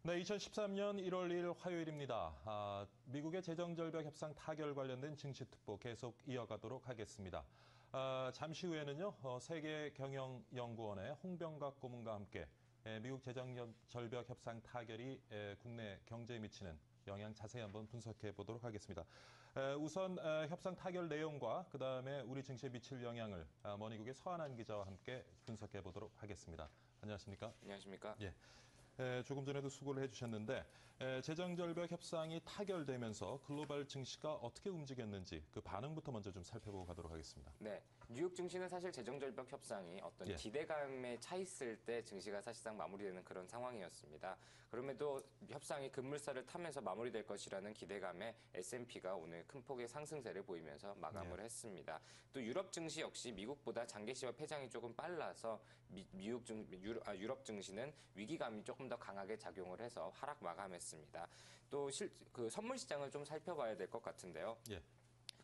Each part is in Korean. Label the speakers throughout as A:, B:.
A: 네, 2013년 1월 1일 화요일입니다. 미국의 재정절벽 협상 타결 관련된 증시특보 계속 이어가도록 하겠습니다. 잠시 후에는요, 세계경영연구원의 홍병각 고문과 함께 미국 재정절벽 협상 타결이 국내 경제에 미치는 영향 자세히 한번 분석해 보도록 하겠습니다. 우선 협상 타결 내용과 그다음에 우리 증시에 미칠 영향을 머니국의 서한한 기자와 함께 분석해 보도록 하겠습니다. 안녕하십니까?
B: 안녕하십니까?
A: 예. 조금 전에도 수고를 해주셨는데 재정절벽 협상이 타결되면서 글로벌 증시가 어떻게 움직였는지 그 반응부터 먼저 좀 살펴보고 가도록 하겠습니다.
B: 네, 뉴욕 증시는 사실 재정절벽 협상이 어떤 기대감에 차 있을 때 증시가 사실상 마무리되는 그런 상황이었습니다. 그럼에도 협상이 급물살을 타면서 마무리될 것이라는 기대감에 S&P가 오늘 큰 폭의 상승세를 보이면서 마감을 했습니다. 또 유럽 증시 역시 미국보다 장기시와 폐장이 조금 빨라서 유럽 증시는 위기감이 조금 더 강하게 작용을 해서 하락 마감했습니다. 또 선물 시장을 좀 살펴봐야 될 것 같은데요.
A: 예.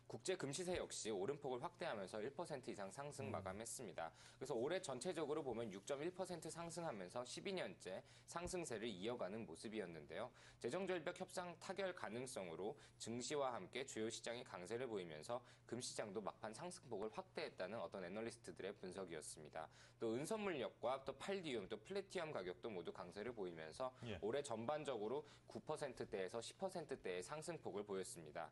B: 국제 금시세 역시 오름폭을 확대하면서 1% 이상 상승 마감했습니다. 그래서 올해 전체적으로 보면 6.1% 상승하면서 12년째 상승세를 이어가는 모습이었는데요. 재정절벽 협상 타결 가능성으로 증시와 함께 주요 시장이 강세를 보이면서 금시장도 막판 상승폭을 확대했다는 어떤 애널리스트들의 분석이었습니다. 또 은선물력과 또 팔디움, 또 플래티엄 가격도 모두 강세를 보이면서 올해 전반적으로 9%대에서 10%대의 상승폭을 보였습니다.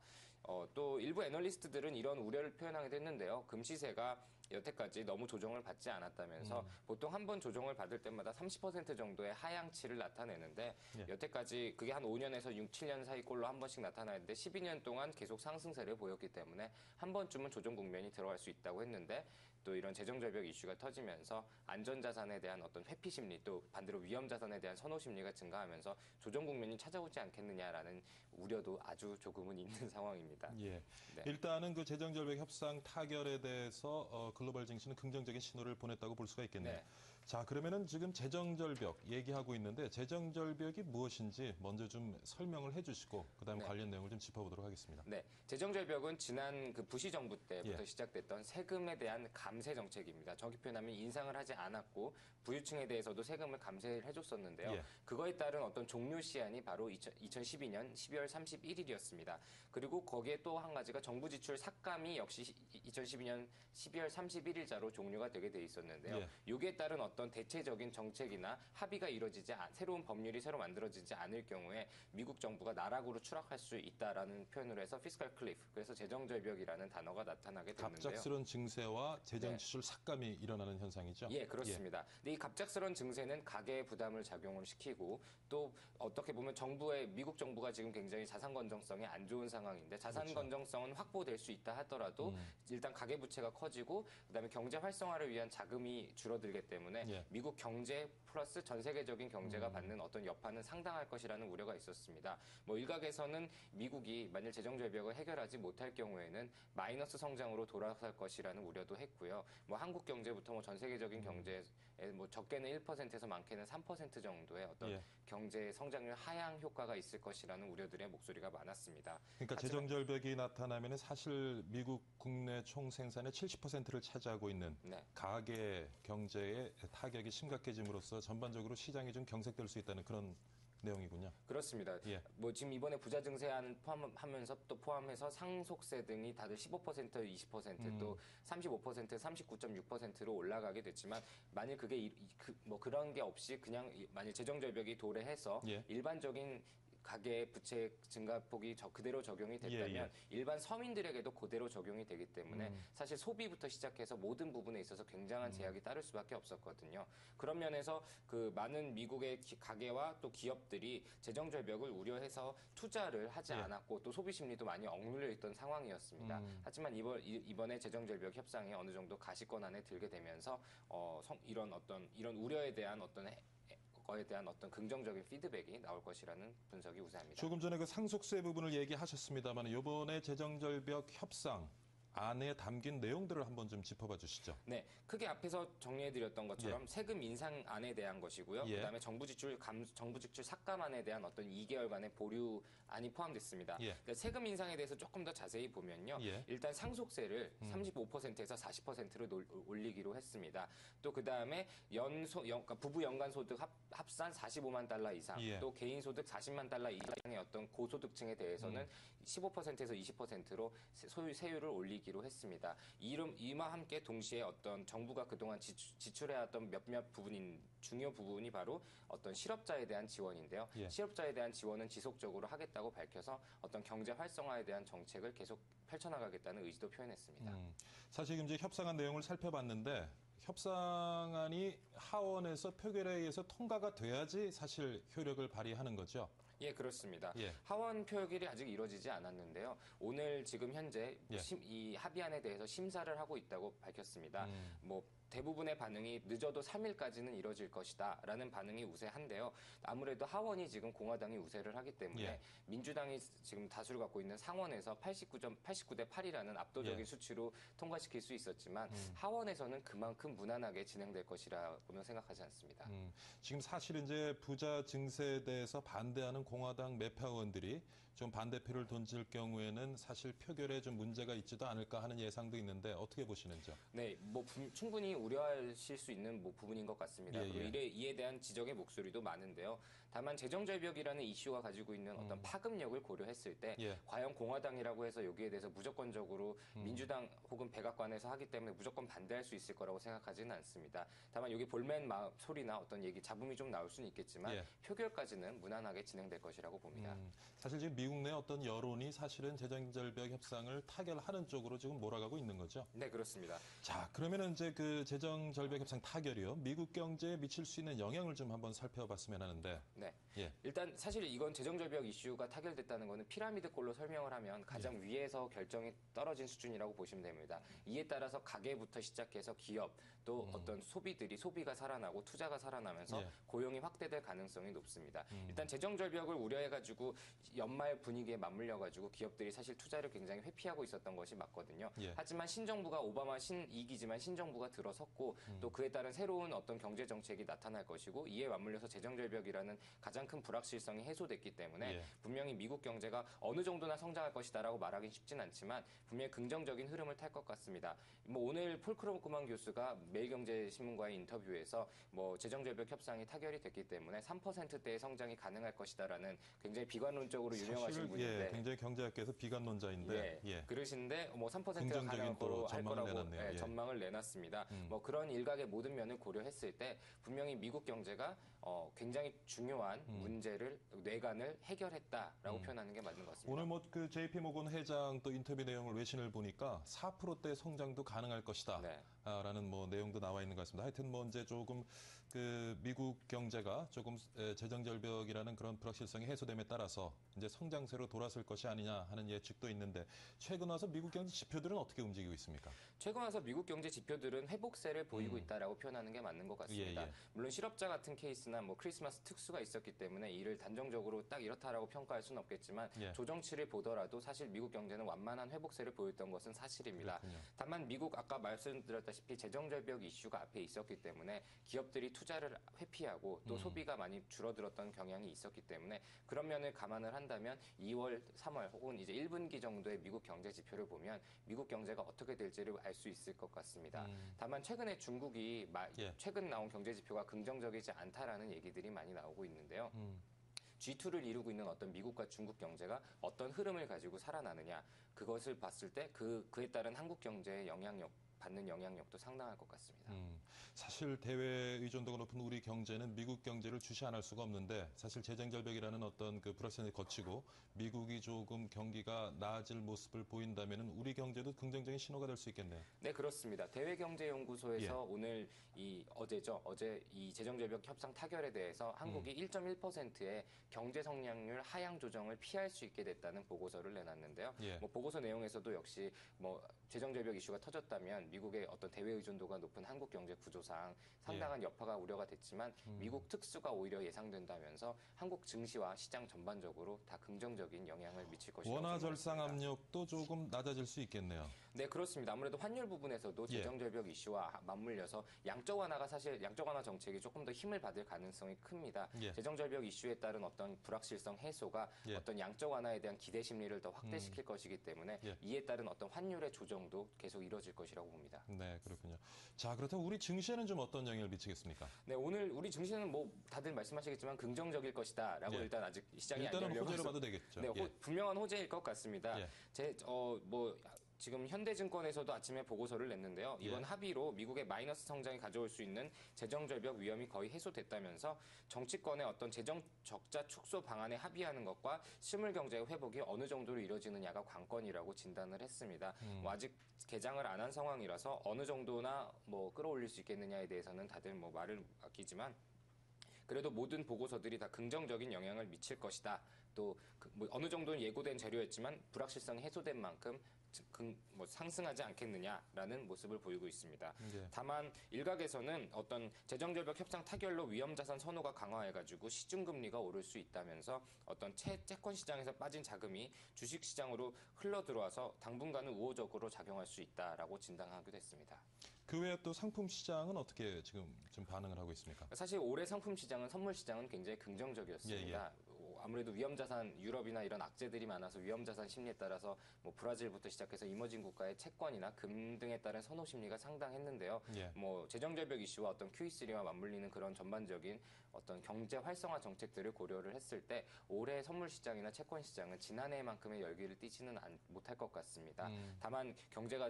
B: 또 일부 애널리스트들은 이런 우려를 표현하기도 했는데요. 금시세가 여태까지 너무 조정을 받지 않았다면서 보통 한 번 조정을 받을 때마다 30% 정도의 하향치를 나타내는데 여태까지 그게 한 5년에서 6, 7년 사이 꼴로 한 번씩 나타나는데 12년 동안 계속 상승세를 보였기 때문에 한 번쯤은 조정 국면이 들어갈 수 있다고 했는데 또 이런 재정절벽 이슈가 터지면서 안전자산에 대한 어떤 회피 심리 또 반대로 위험자산에 대한 선호 심리가 증가하면서 조정 국면이 찾아오지 않겠느냐라는 우려도 아주 조금은 있는 상황입니다.
A: 예.
B: 네.
A: 일단은 그 재정절벽 협상 타결에 대해서 글로벌 증시는 긍정적인 신호를 보냈다고 볼 수가 있겠네요.
B: 네.
A: 자, 그러면은 지금 재정절벽 얘기하고 있는데 재정절벽이 무엇인지 먼저 좀 설명을 해주시고 그다음에 관련 내용을 좀 짚어보도록 하겠습니다.
B: 네, 재정절벽은 지난 그 부시 정부 때부터 시작됐던 세금에 대한 감세 정책입니다. 정확히 표현하면 인상을 하지 않았고 부유층에 대해서도 세금을 감세를 해줬었는데요. 그거에 따른 어떤 종료 시한이 바로 2012년 12월 31일이었습니다. 그리고 거기에 또 한 가지가 정부 지출 삭감이 역시 2012년 12월 31일자로 종료가 되게 돼 있었는데요. 여기에 따른 어떤 대체적인 정책이나 합의가 이루어지지 새로운 법률이 새로 만들어지지 않을 경우에 미국 정부가 나락으로 추락할 수 있다라는 표현으로 해서 피스컬 클리프, 그래서 재정절벽이라는 단어가 나타나게 됐는데요.
A: 갑작스러운 증세와 재정 지출 삭감이 일어나는 현상이죠?
B: 예, 그렇습니다. 근데 이 갑작스러운 증세는 가계 부담을 작용을 시키고 또 어떻게 보면 미국 정부가 지금 굉장히 자산 건전성이 안 좋은 상황인데 자산 건전성은 확보될 수 있다 하더라도 일단 가계 부채가 커지고 그다음에 경제 활성화를 위한 자금이 줄어들기 때문에 미국 경제 플러스 전 세계적인 경제가 받는 어떤 여파는 상당할 것이라는 우려가 있었습니다. 뭐 일각에서는 미국이 만일 재정절벽을 해결하지 못할 경우에는 마이너스 성장으로 돌아설 것이라는 우려도 했고요. 뭐 한국 경제부터 뭐 전 세계적인 경제에 뭐 적게는 1%에서 많게는 3% 정도의 어떤 경제 성장률 하향 효과가 있을 것이라는 우려들의 목소리가 많았습니다.
A: 그러니까 재정절벽이 나타나면 사실 미국 국내 총 생산의 70%를 차지하고 있는 가계 경제의 타격이 심각해짐으로써 전반적으로 시장이 좀 경색될 수 있다는 그런 내용이군요.
B: 그렇습니다. 뭐 지금 이번에 부자 증세안 포함하면서 또 포함해서 상속세 등이 다들 15%, 20%, 또 35%, 39.6%로 올라가게 됐지만 만일 그게 뭐 그런 게 없이 그냥 만일 재정절벽이 도래해서 일반적인 가계 부채 증가폭이 그대로 적용이 됐다면 일반 서민들에게도 그대로 적용이 되기 때문에 사실 소비부터 시작해서 모든 부분에 있어서 굉장한 제약이 따를 수밖에 없었거든요. 그런 면에서 그 많은 미국의 가계와 또 기업들이 재정절벽을 우려해서 투자를 하지 않았고 또 소비 심리도 많이 억눌려 있던 상황이었습니다. 하지만 이번에 재정절벽 협상이 어느 정도 가시권 안에 들게 되면서 이런 우려에 대한 거에 대한 어떤 긍정적인 피드백이 나올 것이라는 분석이 우세합니다.
A: 조금 전에 그 상속세 부분을 얘기하셨습니다만 이번에 재정절벽 협상 안에 담긴 내용들을 한번 좀 짚어봐 주시죠.
B: 네, 크게 앞에서 정리해드렸던 것처럼 세금 인상안에 대한 것이고요.
A: 예.
B: 그다음에 정부 지출 삭감안에 대한 어떤 2개월간의 보류안이 포함됐습니다.
A: 예.
B: 그러니까 세금 인상에 대해서 조금 더 자세히 보면요.
A: 예.
B: 일단 상속세를 35%에서 40%로 올리기로 했습니다. 또 그다음에 그러니까 부부 연간 소득 합산 45만 달러 이상,
A: 예.
B: 또 개인 소득 40만 달러 이상의 어떤 고소득층에 대해서는 15%에서 20%로 세율을 올리기로 했습니다. 이와 함께 동시에 어떤 정부가 그동안 지출해왔던 몇몇 중요 부분이 바로 어떤 실업자에 대한 지원인데요.
A: 예.
B: 실업자에 대한 지원은 지속적으로 하겠다고 밝혀서 어떤 경제 활성화에 대한 정책을 계속 펼쳐나가겠다는 의지도 표현했습니다.
A: 사실 지금 이제 협상안 내용을 살펴봤는데 협상안이 하원에서 표결에 의해서 통과가 돼야지 사실 효력을 발휘하는 거죠.
B: 예, 그렇습니다.
A: 예.
B: 하원 표결이 아직 이루어지지 않았는데요. 오늘 지금 현재
A: 예.
B: 이 합의안에 대해서 심사를 하고 있다고 밝혔습니다. 뭐 대부분의 반응이 늦어도 3일까지는 이뤄질 것이다라는 반응이 우세한데요. 아무래도 하원이 지금 공화당이 우세를 하기 때문에
A: 예.
B: 민주당이 지금 다수를 갖고 있는 상원에서 89대 8이라는 압도적인
A: 예.
B: 수치로 통과시킬 수 있었지만 하원에서는 그만큼 무난하게 진행될 것이라고는 생각하지 않습니다.
A: 지금 사실 이제 부자 증세에 대해서 반대하는 공화당 매파 의원들이 좀 반대표를 던질 경우에는 사실 표결에 좀 문제가 있지도 않을까 하는 예상도 있는데 어떻게 보시는지요?
B: 네, 뭐 충분히 우려하실 수 있는 뭐 부분인 것 같습니다.
A: 예,
B: 그리고
A: 예.
B: 이에 대한 지적의 목소리도 많은데요. 다만 재정절벽이라는 이슈가 가지고 있는 어떤 파급력을 고려했을 때
A: 예.
B: 과연 공화당이라고 해서 여기에 대해서 무조건적으로 민주당 혹은 백악관에서 하기 때문에 무조건 반대할 수 있을 거라고 생각하지는 않습니다. 다만 여기 볼멘 소리나 어떤 얘기 잡음이 좀 나올 수는 있겠지만
A: 예.
B: 표결까지는 무난하게 진행될 것이라고 봅니다.
A: 사실 지금 미국 내 어떤 여론이 사실은 재정절벽 협상을 타결하는 쪽으로 지금 몰아가고 있는 거죠.
B: 네, 그렇습니다.
A: 자, 그러면은 이제 그 재정절벽 협상 타결이요. 미국 경제에 미칠 수 있는 영향을 좀 한번 살펴봤으면 하는데.
B: 네.
A: 예.
B: 일단 사실 이건 재정절벽 이슈가 타결됐다는 것은 피라미드꼴로 설명을 하면 가장 위에서 결정이 떨어진 수준이라고 보시면 됩니다. 이에 따라서 가계부터 시작해서 기업 또 어떤 소비가 살아나고 투자가 살아나면서
A: 예.
B: 고용이 확대될 가능성이 높습니다. 일단 재정절벽을 우려해가지고 연말 분위기에 맞물려가지고 기업들이 사실 투자를 굉장히 회피하고 있었던 것이 맞거든요.
A: 예.
B: 하지만 신정부가 오바마 신이기지만 신정부가 들어섰고 또 그에 따른 새로운 어떤 경제 정책이 나타날 것이고 이에 맞물려서 재정절벽이라는 가장 큰 불확실성이 해소됐기 때문에
A: 예.
B: 분명히 미국 경제가 어느 정도나 성장할 것이다라고 말하기는 쉽진 않지만 분명히 긍정적인 흐름을 탈 것 같습니다. 뭐 오늘 폴 크로그만 교수가 매일경제신문과의 인터뷰에서 뭐 재정절벽 협상이 타결이 됐기 때문에 3%대의 성장이 가능할 것이다라는 굉장히 비관론적으로 유명하신
A: 사실
B: 분인데
A: 굉장히 경제학계에서 비관론자인데
B: 그러신데 뭐 3%가
A: 긍정적인
B: 가능할
A: 또
B: 거로 할
A: 전망을
B: 거라고
A: 내놨네요. 예.
B: 전망을 내놨습니다. 뭐 그런 일각의 모든 면을 고려했을 때 분명히 미국 경제가 굉장히 중요한 문제를 뇌관을 해결했다라고 표현하는 게 맞는 것 같습니다.
A: 오늘 뭐 그 JP 모건 회장 또 인터뷰 내용을 외신을 보니까 4%대 성장도 가능할 것이다.
B: 네.
A: 라는 뭐 내용도 나와 있는 것 같습니다. 하여튼 뭐 이제 조금 그 미국 경제가 조금 재정절벽이라는 그런 불확실성이 해소됨에 따라서 이제 성장세로 돌아설 것이 아니냐 하는 예측도 있는데 최근 와서 미국 경제 지표들은 어떻게 움직이고 있습니까?
B: 최근 와서 미국 경제 지표들은 회복세를 보이고 있다라고 표현하는 게 맞는 것 같습니다.
A: 예, 예.
B: 물론 실업자 같은 케이스나 뭐 크리스마스 특수가 있었기 때문에 이를 단정적으로 딱 이렇다라고 평가할 수는 없겠지만
A: 예.
B: 조정치를 보더라도 사실 미국 경제는 완만한 회복세를 보였던 것은 사실입니다.
A: 그렇군요.
B: 다만 미국 아까 말씀드렸다시피 재정절벽 이슈가 앞에 있었기 때문에 기업들이 투자를 회피하고 또 소비가 많이 줄어들었던 경향이 있었기 때문에 그런 면을 감안을 한다면 2월, 3월 혹은 이제 1분기 정도의 미국 경제 지표를 보면 미국 경제가 어떻게 될지를 알 수 있을 것 같습니다. 다만 최근에 중국이
A: 예.
B: 최근 나온 경제 지표가 긍정적이지 않다라는 얘기들이 많이 나오고 있는데요. G2를 이루고 있는 어떤 미국과 중국 경제가 어떤 흐름을 가지고 살아나느냐 그것을 봤을 때 그에 따른 한국 경제의 받는 영향력도 상당할 것 같습니다.
A: 사실 대외 의존도가 높은 우리 경제는 미국 경제를 주시 안 할 수가 없는데 사실 재정절벽이라는 어떤 그 불확실성을 거치고 미국이 조금 경기가 나아질 모습을 보인다면은 우리 경제도 긍정적인 신호가 될 수 있겠네요.
B: 네, 그렇습니다. 대외경제연구소에서
A: 예.
B: 오늘 어제 이 재정절벽 협상 타결에 대해서 한국이 1.1%의 경제 성장률 하향 조정을 피할 수 있게 됐다는 보고서를 내놨는데요.
A: 예.
B: 뭐 보고서 내용에서도 역시 뭐 재정절벽 이슈가 터졌다면 미국의 어떤 대외 의존도가 높은 한국 경제 구조상 상당한 여파가 우려가 됐지만 미국 특수가 오히려 예상된다면서 한국 증시와 시장 전반적으로 다 긍정적인 영향을 미칠 것이라고
A: 원화 절상
B: 전망했습니다.
A: 압력도 조금 낮아질 수 있겠네요.
B: 네, 그렇습니다. 아무래도 환율 부분에서도 재정절벽 이슈와 맞물려서 양적 완화 정책이 조금 더 힘을 받을 가능성이 큽니다. 재정절벽 이슈에 따른 어떤 불확실성 해소가 어떤 양적 완화에 대한 기대 심리를 더 확대시킬 것이기 때문에 이에 따른 어떤 환율의 조정도 계속 이뤄질 것이라고 봅니다.
A: 네, 그렇군요. 자, 그렇다면 우리 증시에는 좀 어떤 영향을 미치겠습니까?
B: 네, 오늘 우리 증시는 뭐 다들 말씀하시겠지만 긍정적일 것이다라고 일단 아직 시장이 안
A: 일단은
B: 열려서
A: 호재로 봐도 되겠죠.
B: 네, 분명한 호재일 것 같습니다. 지금 현대증권에서도 아침에 보고서를 냈는데요. 이번 합의로 미국의 마이너스 성장이 가져올 수 있는 재정절벽 위험이 거의 해소됐다면서 정치권의 어떤 재정 적자 축소 방안에 합의하는 것과 실물 경제의 회복이 어느 정도로 이뤄지느냐가 관건이라고 진단을 했습니다. 뭐 아직 개장을 안 한 상황이라서 어느 정도나 뭐 끌어올릴 수 있겠느냐에 대해서는 다들 뭐 말을 아끼지만 그래도 모든 보고서들이 다 긍정적인 영향을 미칠 것이다. 또 뭐 어느 정도는 예고된 재료였지만 불확실성이 해소된 만큼 상승하지 않겠느냐라는 모습을 보이고 있습니다. 다만 일각에서는 어떤 재정절벽 협상 타결로 위험자산 선호가 강화해가지고 시중금리가 오를 수 있다면서 어떤 채권 시장에서 빠진 자금이 주식시장으로 흘러들어와서 당분간은 우호적으로 작용할 수 있다라고 진단하기도 했습니다.
A: 그 외에 또 상품 시장은 어떻게 지금 반응을 하고 있습니까?
B: 사실 올해 상품 시장은 선물 시장은 굉장히 긍정적이었습니다. 아무래도 위험자산 유럽이나 이런 악재들이 많아서 위험자산 심리에 따라서 뭐 브라질부터 시작해서 이머징 국가의 채권이나 금 등에 따른 선호 심리가 상당했는데요. 뭐 재정절벽 이슈와 어떤 QE3와 맞물리는 그런 전반적인 어떤 경제 활성화 정책들을 고려를 했을 때 올해 선물 시장이나 채권 시장은 지난해만큼의 열기를 띠지는 못할 것 같습니다. 다만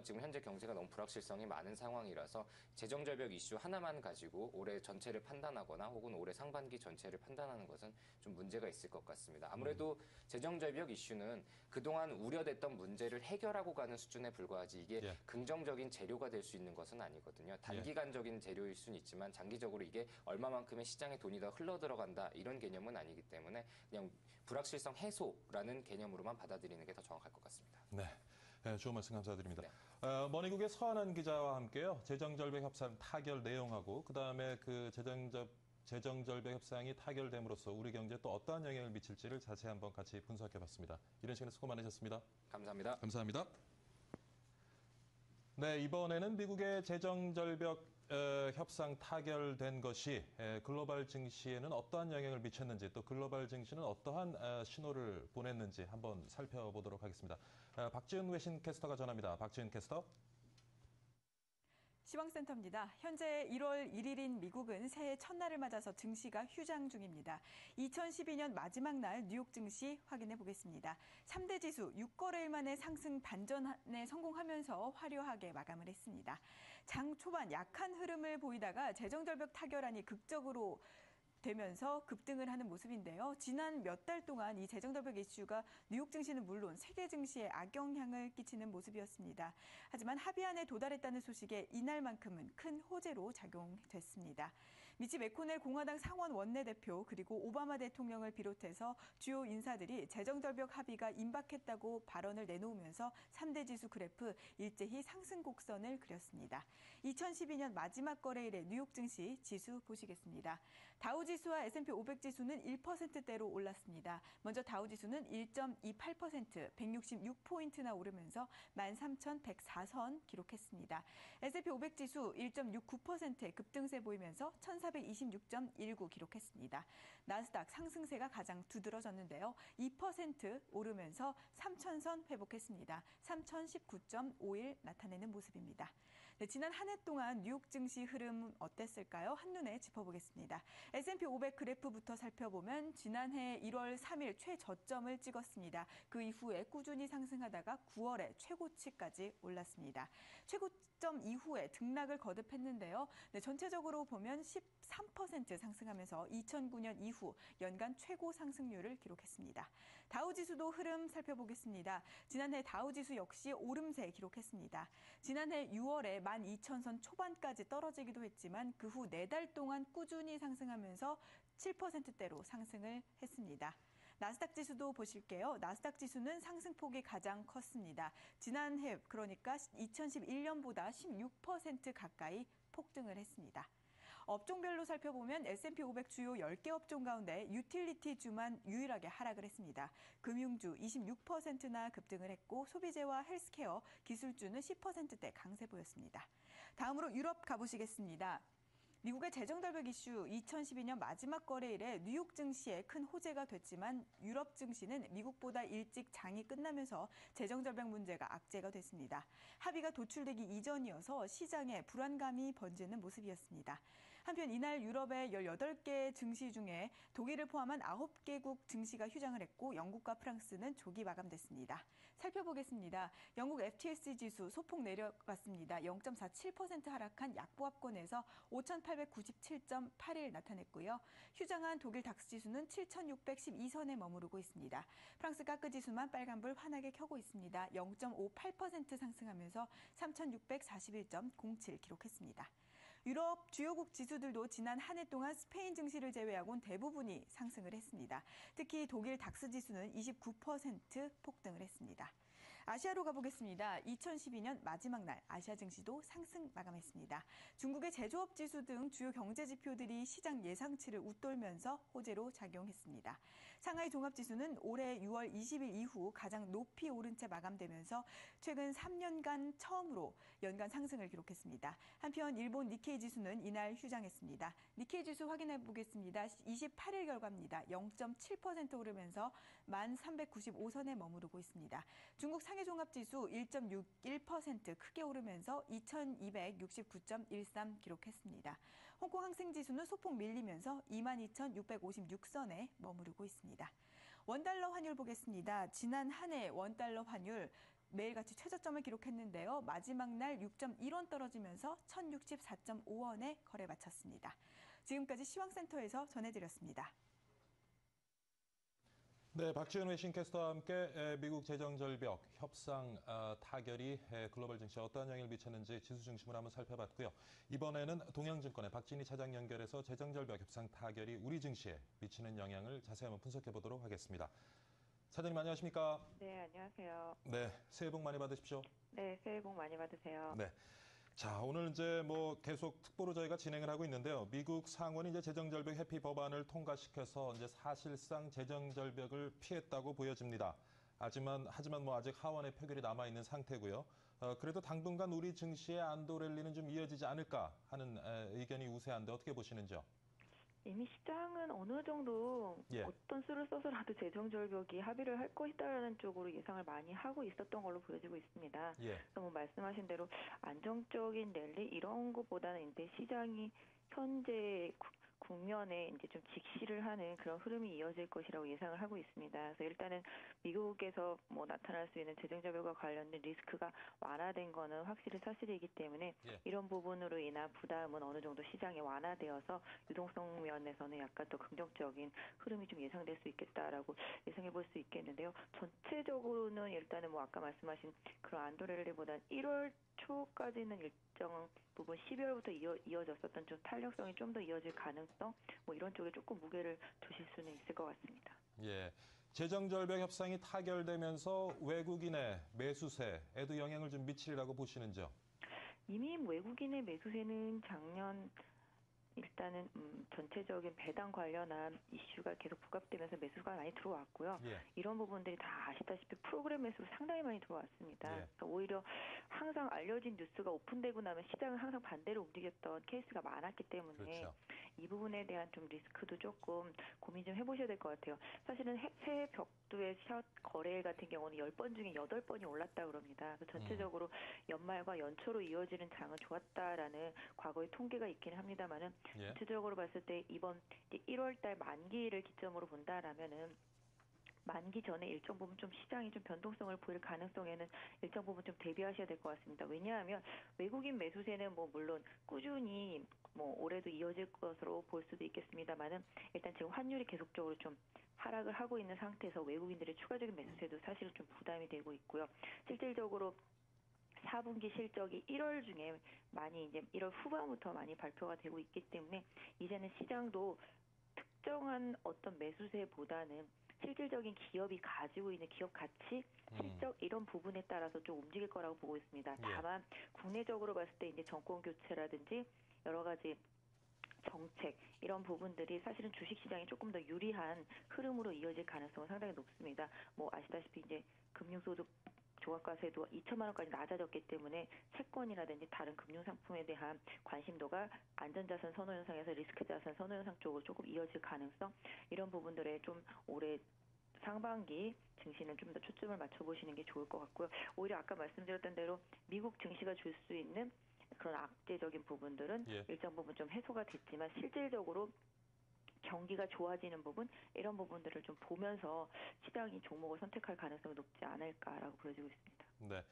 B: 지금 현재 경제가 너무 불확실성이 많은 상황이라서 재정절벽 이슈 하나만 가지고 올해 전체를 판단하거나 혹은 올해 상반기 전체를 판단하는 것은 좀 문제가 있을 것 같습니다. 아무래도 재정절벽 이슈는 그동안 우려됐던 문제를 해결하고 가는 수준에 불과하지 이게 긍정적인 재료가 될 수 있는 것은 아니거든요. 단기간적인 재료일 수는 있지만 장기적으로 이게 얼마만큼의 시장의 돈이 더 흘러들어간다 이런 개념은 아니기 때문에 그냥 불확실성 해소라는 개념으로만 받아들이는 게 더 정확할 것 같습니다.
A: 네, 좋은 말씀 감사드립니다.
B: 네.
A: 머니국의 서한한 기자와 함께요. 재정절벽 협상 타결 내용하고 그다음에 그 재정절벽 협상이 타결됨으로써 우리 경제에 또 어떠한 영향을 미칠지를 자세히 한번 같이 분석해봤습니다. 이런 시간에 수고 많으셨습니다.
B: 감사합니다.
A: 감사합니다. 네, 이번에는 미국의 재정절벽 협상 타결된 것이 글로벌 증시에는 어떠한 영향을 미쳤는지 또 글로벌 증시는 어떠한 신호를 보냈는지 한번 살펴보도록 하겠습니다. 박지은 외신 캐스터가 전합니다. 박지은 캐스터.
C: 시황센터입니다. 현재 1월 1일인 미국은 새해 첫날을 맞아서 증시가 휴장 중입니다. 2012년 마지막 날 뉴욕 증시 확인해 보겠습니다. 3대 지수 6거래일 만에 상승 반전에 성공하면서 화려하게 마감을 했습니다. 장 초반 약한 흐름을 보이다가 재정절벽 타결안이 극적으로 되면서 급등을 하는 모습인데요. 지난 몇 달 동안 이 재정절벽 이슈가 뉴욕 증시는 물론 세계 증시에 악영향을 끼치는 모습이었습니다. 하지만 합의안에 도달했다는 소식에 이날만큼은 큰 호재로 작용됐습니다. 미치 메코넬 공화당 상원 원내대표 그리고 오바마 대통령을 비롯해서 주요 인사들이 재정절벽 합의가 임박했다고 발언을 내놓으면서 3대 지수 그래프 일제히 상승 곡선을 그렸습니다. 2012년 마지막 거래일의 뉴욕 증시 지수 보시겠습니다. 다우지수와 S&P 500 지수는 1%대로 올랐습니다. 먼저 다우지수는 1.28%, 166포인트나 오르면서 13,104선 기록했습니다. S&P 500 지수 1.69%의 급등세 보이면서 1,426.19 기록했습니다. 나스닥 상승세가 가장 두드러졌는데요. 2% 오르면서 3,000선 회복했습니다. 3,019.51 나타내는 모습입니다. 네, 지난 한 해 동안 뉴욕 증시 흐름 어땠을까요? 한눈에 짚어보겠습니다. S&P 500 그래프부터 살펴보면 지난해 1월 3일 최저점을 찍었습니다. 그 이후에 꾸준히 상승하다가 9월에 최고치까지 올랐습니다. 최고점 이후에 등락을 거듭했는데요. 네, 전체적으로 보면 13% 상승하면서 2009년 이후 연간 최고 상승률을 기록했습니다. 다우지수도 흐름 살펴보겠습니다. 지난해 다우지수 역시 오름세 기록했습니다. 지난해 6월에 12,000선 초반까지 떨어지기도 했지만 그 후 4달 동안 꾸준히 상승하면서 7%대로 상승을 했습니다. 나스닥 지수도 보실게요. 나스닥 지수는 상승폭이 가장 컸습니다. 지난해 그러니까 2011년보다 16% 가까이 폭등을 했습니다. 업종별로 살펴보면 S&P 500 주요 10개 업종 가운데 유틸리티주만 유일하게 하락을 했습니다. 금융주 26%나 급등을 했고 소비재와 헬스케어, 기술주는 10%대 강세 보였습니다. 다음으로 유럽 가보시겠습니다. 미국의 재정절벽 이슈 2012년 마지막 거래일에 뉴욕 증시에 큰 호재가 됐지만 유럽 증시는 미국보다 일찍 장이 끝나면서 재정절벽 문제가 악재가 됐습니다. 합의가 도출되기 이전이어서 시장에 불안감이 번지는 모습이었습니다. 한편 이날 유럽의 18개 증시 중에 독일을 포함한 9개국 증시가 휴장을 했고 영국과 프랑스는 조기 마감됐습니다. 살펴보겠습니다. 영국 FTSE 지수 소폭 내려갔습니다. 0.47% 하락한 약보합권에서 5,897.81 나타냈고요. 휴장한 독일 닥스 지수는 7,612선에 머무르고 있습니다. 프랑스 까크 지수만 빨간불 환하게 켜고 있습니다. 0.58% 상승하면서 3,641.07 기록했습니다. 유럽 주요국 지수들도 지난 한 해 동안 스페인 증시를 제외하고는 대부분이 상승을 했습니다. 특히 독일 닥스 지수는 29% 폭등을 했습니다. 아시아로 가보겠습니다. 2012년 마지막 날 아시아 증시도 상승 마감했습니다. 중국의 제조업 지수 등 주요 경제 지표들이 시장 예상치를 웃돌면서 호재로 작용했습니다. 상하이 종합지수는 올해 6월 20일 이후 가장 높이 오른 채 마감되면서 최근 3년간 처음으로 연간 상승을 기록했습니다. 한편 일본 니케이 지수는 이날 휴장했습니다. 니케이 지수 확인해 보겠습니다. 28일 결과입니다. 0.7% 오르면서 1,395선에 머무르고 있습니다. 중국 상해 종합지수 1.61% 크게 오르면서 2,269.13 기록했습니다. 홍콩 항생지수는 소폭 밀리면서 22,656선에 머무르고 있습니다. 원달러 환율 보겠습니다. 지난 한 해 원달러 환율 매일같이 최저점을 기록했는데요. 마지막 날 6.1원 떨어지면서 1,064.5원에 거래 마쳤습니다. 지금까지 시황센터에서 전해드렸습니다.
A: 네, 박지훈 외신캐스터와 함께 미국 재정절벽 협상 타결이 글로벌 증시에 어떠한 영향을 미쳤는지 지수 중심으로 한번 살펴봤고요. 이번에는 동양증권의 박진희 차장 연결해서 재정절벽 협상 타결이 우리 증시에 미치는 영향을 자세히 한번 분석해 보도록 하겠습니다. 차장님 안녕하십니까?
D: 네, 안녕하세요.
A: 네, 새해 복 많이 받으십시오.
D: 네, 새해 복 많이 받으세요.
A: 네. 자, 오늘 이제 계속 특보로 저희가 진행을 하고 있는데요. 미국 상원이 이제 재정절벽 회피 법안을 통과시켜서 이제 사실상 재정절벽을 피했다고 보여집니다. 하지만 아직 하원의 표결이 남아 있는 상태고요. 그래도 당분간 우리 증시의 안도 랠리는 좀 이어지지 않을까 하는 의견이 우세한데 어떻게 보시는지요?
D: 이미 시장은 어느 정도
A: 예.
D: 어떤 수를 써서라도 재정절벽이 합의를 할 것이다라는 쪽으로 예상을 많이 하고 있었던 걸로 보여지고 있습니다.
A: 예.
D: 그래서 말씀하신 대로 안정적인 랠리 이런 것보다는 이제 시장이 현재 국면에 이제 좀 직시를 하는 그런 흐름이 이어질 것이라고 예상을 하고 있습니다. 그래서 일단은 미국에서 나타날 수 있는 재정절벽과 관련된 리스크가 완화된 거는 확실히 사실이기 때문에
A: 예.
D: 이런 부분으로 인한 부담은 어느 정도 시장에 완화되어서 유동성 면에서는 약간 더 긍정적인 흐름이 좀 예상될 수 있겠다라고 예상해 볼 수 있겠는데요. 전체적으로는 일단은 아까 말씀하신 그런 안도렐리보다는 1월 초까지는 일정 부분 12월부터 이어졌었던 좀 탄력성이 좀 더 이어질 가능성 이런 쪽에 조금 무게를 두실 수는 있을 것 같습니다.
A: 예. 재정절벽 협상이 타결되면서 외국인의 매수세에도 영향을 좀 미치리라고 보시는지요?
D: 이미 외국인의 매수세는 작년 일단은 전체적인 배당 관련한 이슈가 계속 부각되면서 매수가 많이 들어왔고요.
A: 예.
D: 이런 부분들이 다 아시다시피 프로그램 매수로 상당히 많이 들어왔습니다.
A: 예.
D: 그러니까 오히려 항상 알려진 뉴스가 오픈되고 나면 시장은 항상 반대로 움직였던 케이스가 많았기 때문에
A: 그렇죠.
D: 이 부분에 대한 좀 리스크도 조금 고민 좀 해보셔야 될 것 같아요. 사실은 새해 벽두의 샷 거래 같은 경우는 10번 중에 8번이 올랐다 그럽니다. 그래서 전체적으로 연말과 연초로 이어지는 장은 좋았다라는 과거의 통계가 있기는 합니다만은
A: 예.
D: 전체적으로 봤을 때 이번 1월달 만기를 기점으로 본다라면은 만기 전에 일정 부분 좀 시장이 좀 변동성을 보일 가능성에는 일정 부분 좀 대비하셔야 될 것 같습니다. 왜냐하면 외국인 매수세는 물론 꾸준히 올해도 이어질 것으로 볼 수도 있겠습니다만은 일단 지금 환율이 계속적으로 좀 하락을 하고 있는 상태에서 외국인들의 추가적인 매수세도 사실은 좀 부담이 되고 있고요. 실질적으로 4분기 실적이 1월 중에 많이 이제 1월 후반부터 많이 발표가 되고 있기 때문에 이제는 시장도 특정한 어떤 매수세보다는 실질적인 기업이 가지고 있는 기업 가치, 실적 이런 부분에 따라서 좀 움직일 거라고 보고 있습니다. 다만 국내적으로 봤을 때 이제 정권 교체라든지 여러 가지 정책 이런 부분들이 사실은 주식시장이 조금 더 유리한 흐름으로 이어질 가능성은 상당히 높습니다. 뭐 아시다시피 이제 금융소득 종합과세도 2천만 원까지 낮아졌기 때문에 채권이라든지 다른 금융상품에 대한 관심도가 안전자산 선호 현상에서 리스크자산 선호 현상 쪽으로 조금 이어질 가능성 이런 부분들에 좀 올해 상반기 증시는 좀 더 초점을 맞춰보시는 게 좋을 것 같고요. 오히려 아까 말씀드렸던 대로 미국 증시가 줄 수 있는 그런 악재적인 부분들은 일정 부분 좀 해소가 됐지만 실질적으로 경기가 좋아지는 부분 이런 부분들을 좀 보면서 시장이 종목을 선택할 가능성이 높지 않을까라고 보여지고 있습니다.
A: 네.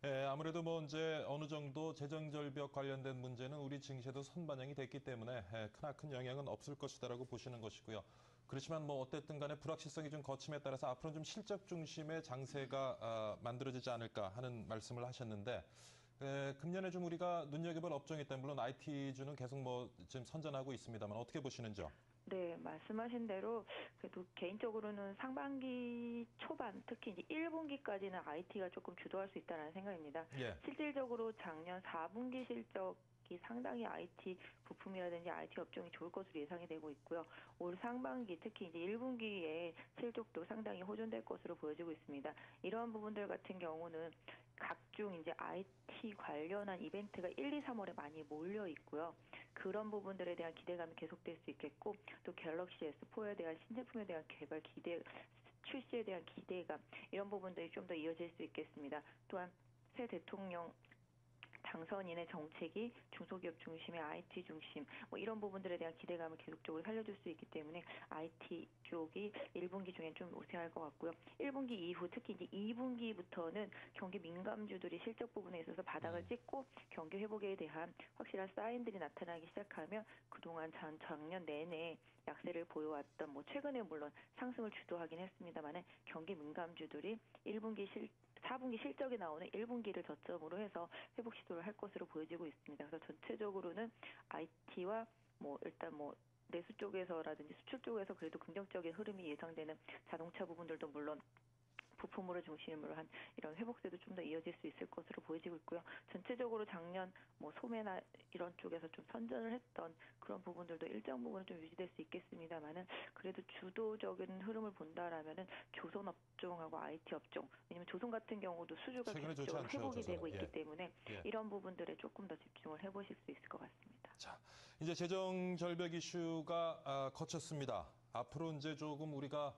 A: 예, 아무래도 뭐 이제 어느 정도 재정 절벽 관련된 문제는 우리 증시에도 선반영이 됐기 때문에 크나큰 영향은 없을 것이다라고 보시는 것이고요. 그렇지만 뭐 어쨌든 간에 불확실성이 좀 거침에 따라서 앞으로는 좀 실적 중심의 장세가 만들어지지 않을까 하는 말씀을 하셨는데 금년에 좀 우리가 눈여겨볼 업종이 있다면 물론 IT주는 계속 뭐 지금 선전하고 있습니다만 어떻게 보시는지요?
D: 네, 말씀하신 대로 그래도 개인적으로는 상반기 초반 특히 이제 1분기까지는 IT가 조금 주도할 수 있다는 생각입니다.
A: 예.
D: 실질적으로 작년 4분기 실적이 상당히 IT 부품이라든지 IT 업종이 좋을 것으로 예상이 되고 있고요. 올 상반기 특히 이제 1분기에 실적도 상당히 호전될 것으로 보여지고 있습니다. 이러한 부분들 같은 경우는 각종 이제 IT 관련한 이벤트가 1, 2, 3월에 많이 몰려 있고요. 그런 부분들에 대한 기대감이 계속될 수 있겠고 또 갤럭시 S4에 대한 신제품에 대한 개발 기대 출시에 대한 기대감 이런 부분들이 좀 더 이어질 수 있겠습니다. 또한 새 대통령 당선인의 정책이 중소기업 중심의 IT 중심 뭐 이런 부분들에 대한 기대감을 계속적으로 살려줄 수 있기 때문에 IT 쪽이 1분기 중엔 좀 우세할 것 같고요. 1분기 이후 특히 이제 2분기부터는 경기 민감주들이 실적 부분에 있어서 바닥을 찍고 경기 회복에 대한 확실한 사인들이 나타나기 시작하면 그동안 작년 내내 약세를 보여왔던 뭐 최근에 물론 상승을 주도하긴 했습니다만은 경기 민감주들이 4분기 실적이 나오는 1분기를 저점으로 해서 회복 시도를 할 것으로 보여지고 있습니다. 그래서 전체적으로는 IT와 뭐 일단 뭐 내수 쪽에서라든지 수출 쪽에서 그래도 긍정적인 흐름이 예상되는 자동차 부분들도 물론 부품으로 중심으로 한 이런 회복세도 좀 더 이어질 수 있을 것으로 보여지고 있고요. 전체적으로 작년 뭐 소매나 이런 쪽에서 좀 선전을 했던 그런 부분들도 일정 부분 좀 유지될 수 있겠습니다만은 그래도 주도적인 흐름을 본다라면은 조선 업종하고 IT 업종 왜냐면 조선 같은 경우도 수주가
A: 최근에 좋지
D: 계속적으로
A: 않죠,
D: 회복이
A: 조선은.
D: 되고 있기
A: 예.
D: 때문에
A: 예.
D: 이런 부분들에 조금 더 집중을 해보실 수 있을 것 같습니다.
A: 자, 이제 재정 절벽 이슈가 거쳤습니다. 앞으로 이제 조금 우리가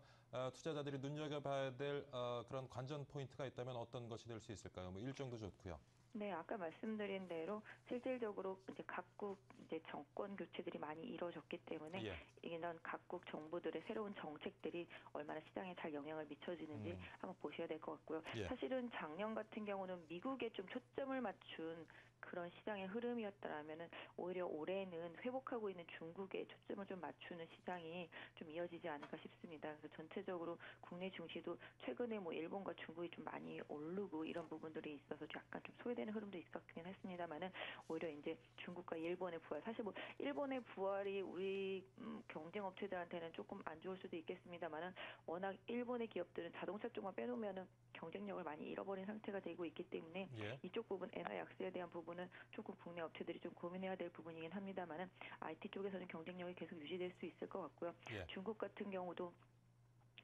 A: 투자자들이 눈여겨봐야 될 그런 관전 포인트가 있다면 어떤 것이 될 수 있을까요? 뭐 일정도 좋고요.
D: 네, 아까 말씀드린 대로 실질적으로 이제 각국 이제 정권 교체들이 많이 이루어졌기 때문에 이런 각국 정부들의 새로운 정책들이 얼마나 시장에 잘 영향을 미쳐지는지 한번 보셔야 될 것 같고요. 사실은 작년 같은 경우는 미국에 좀 초점을 맞춘 그런 시장의 흐름이었다라면은 오히려 올해는 회복하고 있는 중국에 초점을 좀 맞추는 시장이 좀 이어지지 않을까 싶습니다. 그래서 전체적으로 국내 증시도 최근에 뭐 일본과 중국이 좀 많이 오르고 이런 부분들이 있어서 약간 좀 소외되는 흐름도 있었긴 했습니다만은 오히려 이제 중국과 일본의 부활 사실 뭐 일본의 부활이 우리 경쟁 업체들한테는 조금 안 좋을 수도 있겠습니다만은 워낙 일본의 기업들은 자동차 쪽만 빼놓으면은 경쟁력을 많이 잃어버린 상태가 되고 있기 때문에 이쪽 부분 엔화 약세에 대한 부분은 조금 국내 업체들이 좀 고민해야 될 부분이긴 합니다만은 IT 쪽에서는 경쟁력이 계속 유지될 수 있을 것 같고요. 중국 같은 경우도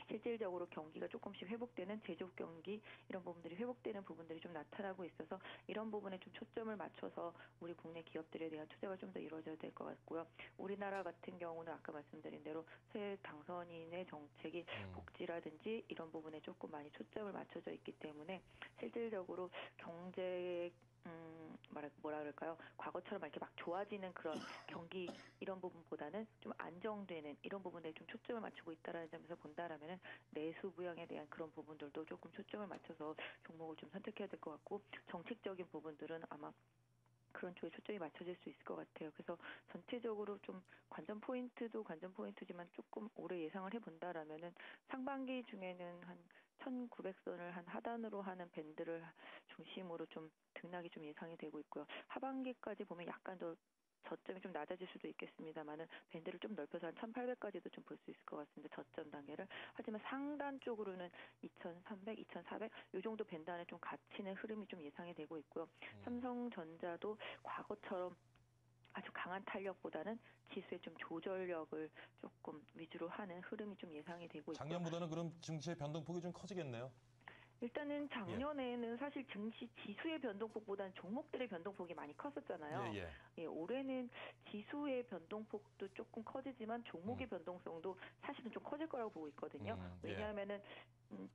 D: 실질적으로 경기가 조금씩 회복되는 제조업 경기 이런 부분들이 회복되는 부분들이 좀 나타나고 있어서 이런 부분에 좀 초점을 맞춰서 우리 국내 기업들에 대한 투자가 좀 더 이루어져야 될 것 같고요. 우리나라 같은 경우는 아까 말씀드린 대로 새 당선인의 정책이 복지라든지 이런 부분에 조금 많이 초점을 맞춰져 있기 때문에 실질적으로 경제 뭐라 그럴까요? 과거처럼 이렇게 막 좋아지는 그런 경기 이런 부분보다는 좀 안정되는 이런 부분에 좀 초점을 맞추고 있다라는 점에서 본다라면은 내수 부양에 대한 그런 부분들도 조금 초점을 맞춰서 종목을 좀 선택해야 될 것 같고 정책적인 부분들은 아마 그런 쪽에 초점이 맞춰질 수 있을 것 같아요. 그래서 전체적으로 좀 관전 포인트도 관전 포인트지만 조금 올해 예상을 해본다라면은 상반기 중에는 한 1900선을 한 하단으로 하는 밴드를 중심으로 좀 등락이 좀 예상이 되고 있고요. 하반기까지 보면 약간 더 저점이 좀 낮아질 수도 있겠습니다만은 밴드를 좀 넓혀서 한 1,800까지도 좀 볼 수 있을 것 같습니다. 저점 단계를. 하지만 상단 쪽으로는 2,300, 2,400 이 정도 밴드 안에 좀 갇히는 흐름이 좀 예상이 되고 있고요. 삼성전자도 과거처럼 아주 강한 탄력보다는 지수의 좀 조절력을 조금 위주로 하는 흐름이 좀 예상이 되고 있고요.
A: 작년보다는 그럼 증시의 변동폭이 좀 커지겠네요.
D: 일단은 작년에는 사실 증시 지수의 변동폭보다는 종목들의 변동폭이 많이 컸었잖아요.
A: 예, 예.
D: 예, 올해는 지수의 변동폭도 조금 커지지만 종목의 변동성도 사실은 좀 커질 거라고 보고 있거든요.
A: 예.
D: 왜냐하면은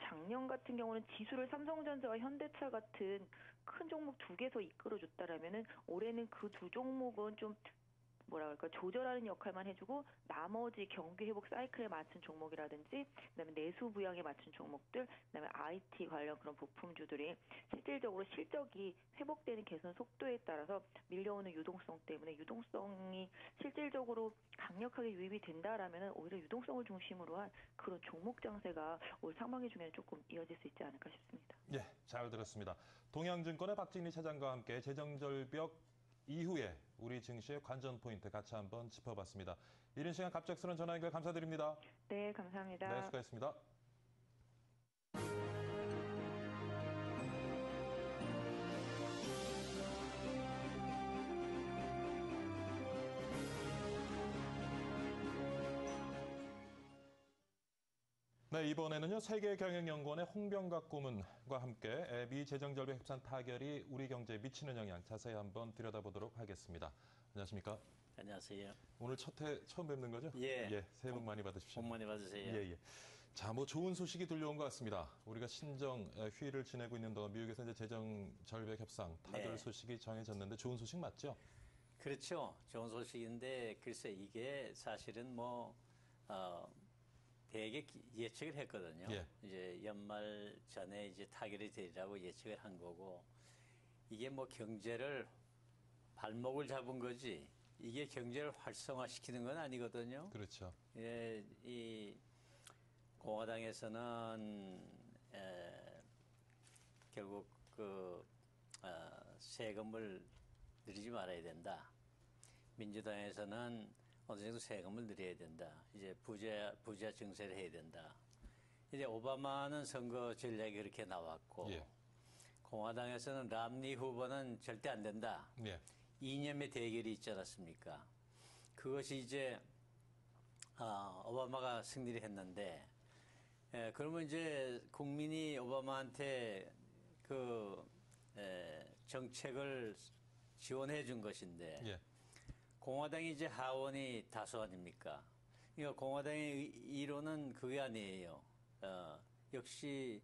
D: 작년 같은 경우는 지수를 삼성전자와 현대차 같은 큰 종목 두 개서 이끌어줬다라면은 올해는 그 두 종목은 좀 뭐라 그럴까 조절하는 역할만 해주고 나머지 경기 회복 사이클에 맞춘 종목이라든지 그다음에 내수 부양에 맞춘 종목들 그다음에 IT 관련 그런 부품주들이 실질적으로 실적이 회복되는 개선 속도에 따라서 밀려오는 유동성 때문에 유동성이 실질적으로 강력하게 유입이 된다라면 오히려 유동성을 중심으로 한 그런 종목 장세가 올 상반기 중에는 조금 이어질 수 있지 않을까 싶습니다.
A: 예, 잘 들었습니다. 동양증권의 박진희 차장과 함께 재정절벽 이후에 우리 증시의 관전 포인트 같이 한번 짚어봤습니다. 이른 시간 갑작스러운 전화 연결 감사드립니다.
D: 네, 감사합니다.
A: 네, 수고했습니다. 네, 이번에는요, 세계경영연구원의 홍병각 고문과 함께 미 재정절벽 협상 타결이 우리 경제에 미치는 영향 자세히 한번 들여다보도록 하겠습니다. 안녕하십니까?
E: 안녕하세요.
A: 오늘 첫 회 처음 뵙는 거죠?
E: 예.
A: 새해 복 많이 받으십시오.
E: 복 많이 받으세요.
A: 예. 자, 좋은 소식이 들려온 것 같습니다. 우리가 신정 휴일을 지내고 있는 동안 미국에서 이제 재정절벽 협상 타결
E: 네.
A: 소식이 정해졌는데 좋은 소식 맞죠?
E: 그렇죠. 좋은 소식인데 글쎄 이게 사실은 되게 예측을 했거든요.
A: 예.
E: 이제 연말 전에 이제 타결이 되리라고 예측을 한 거고 이게 경제를 발목을 잡은 거지 이게 경제를 활성화시키는 건 아니거든요.
A: 그렇죠.
E: 예, 이 공화당에서는 결국 세금을 늘리지 말아야 된다. 민주당에서는 어느 정도 세금을 늘려야 된다. 이제 부자 증세를 해야 된다. 이제 오바마는 선거 전략이 그렇게 나왔고
A: 예.
E: 공화당에서는 람니 후보는 절대 안 된다.
A: 예.
E: 이념의 대결이 있지 않았습니까? 그것이 이제 오바마가 승리를 했는데 그러면 이제 국민이 오바마한테 정책을 지원해 준 것인데
A: 예.
E: 공화당이 이제 하원이 다수 아닙니까? 그러니까 공화당의 이론은 그게 아니에요. 역시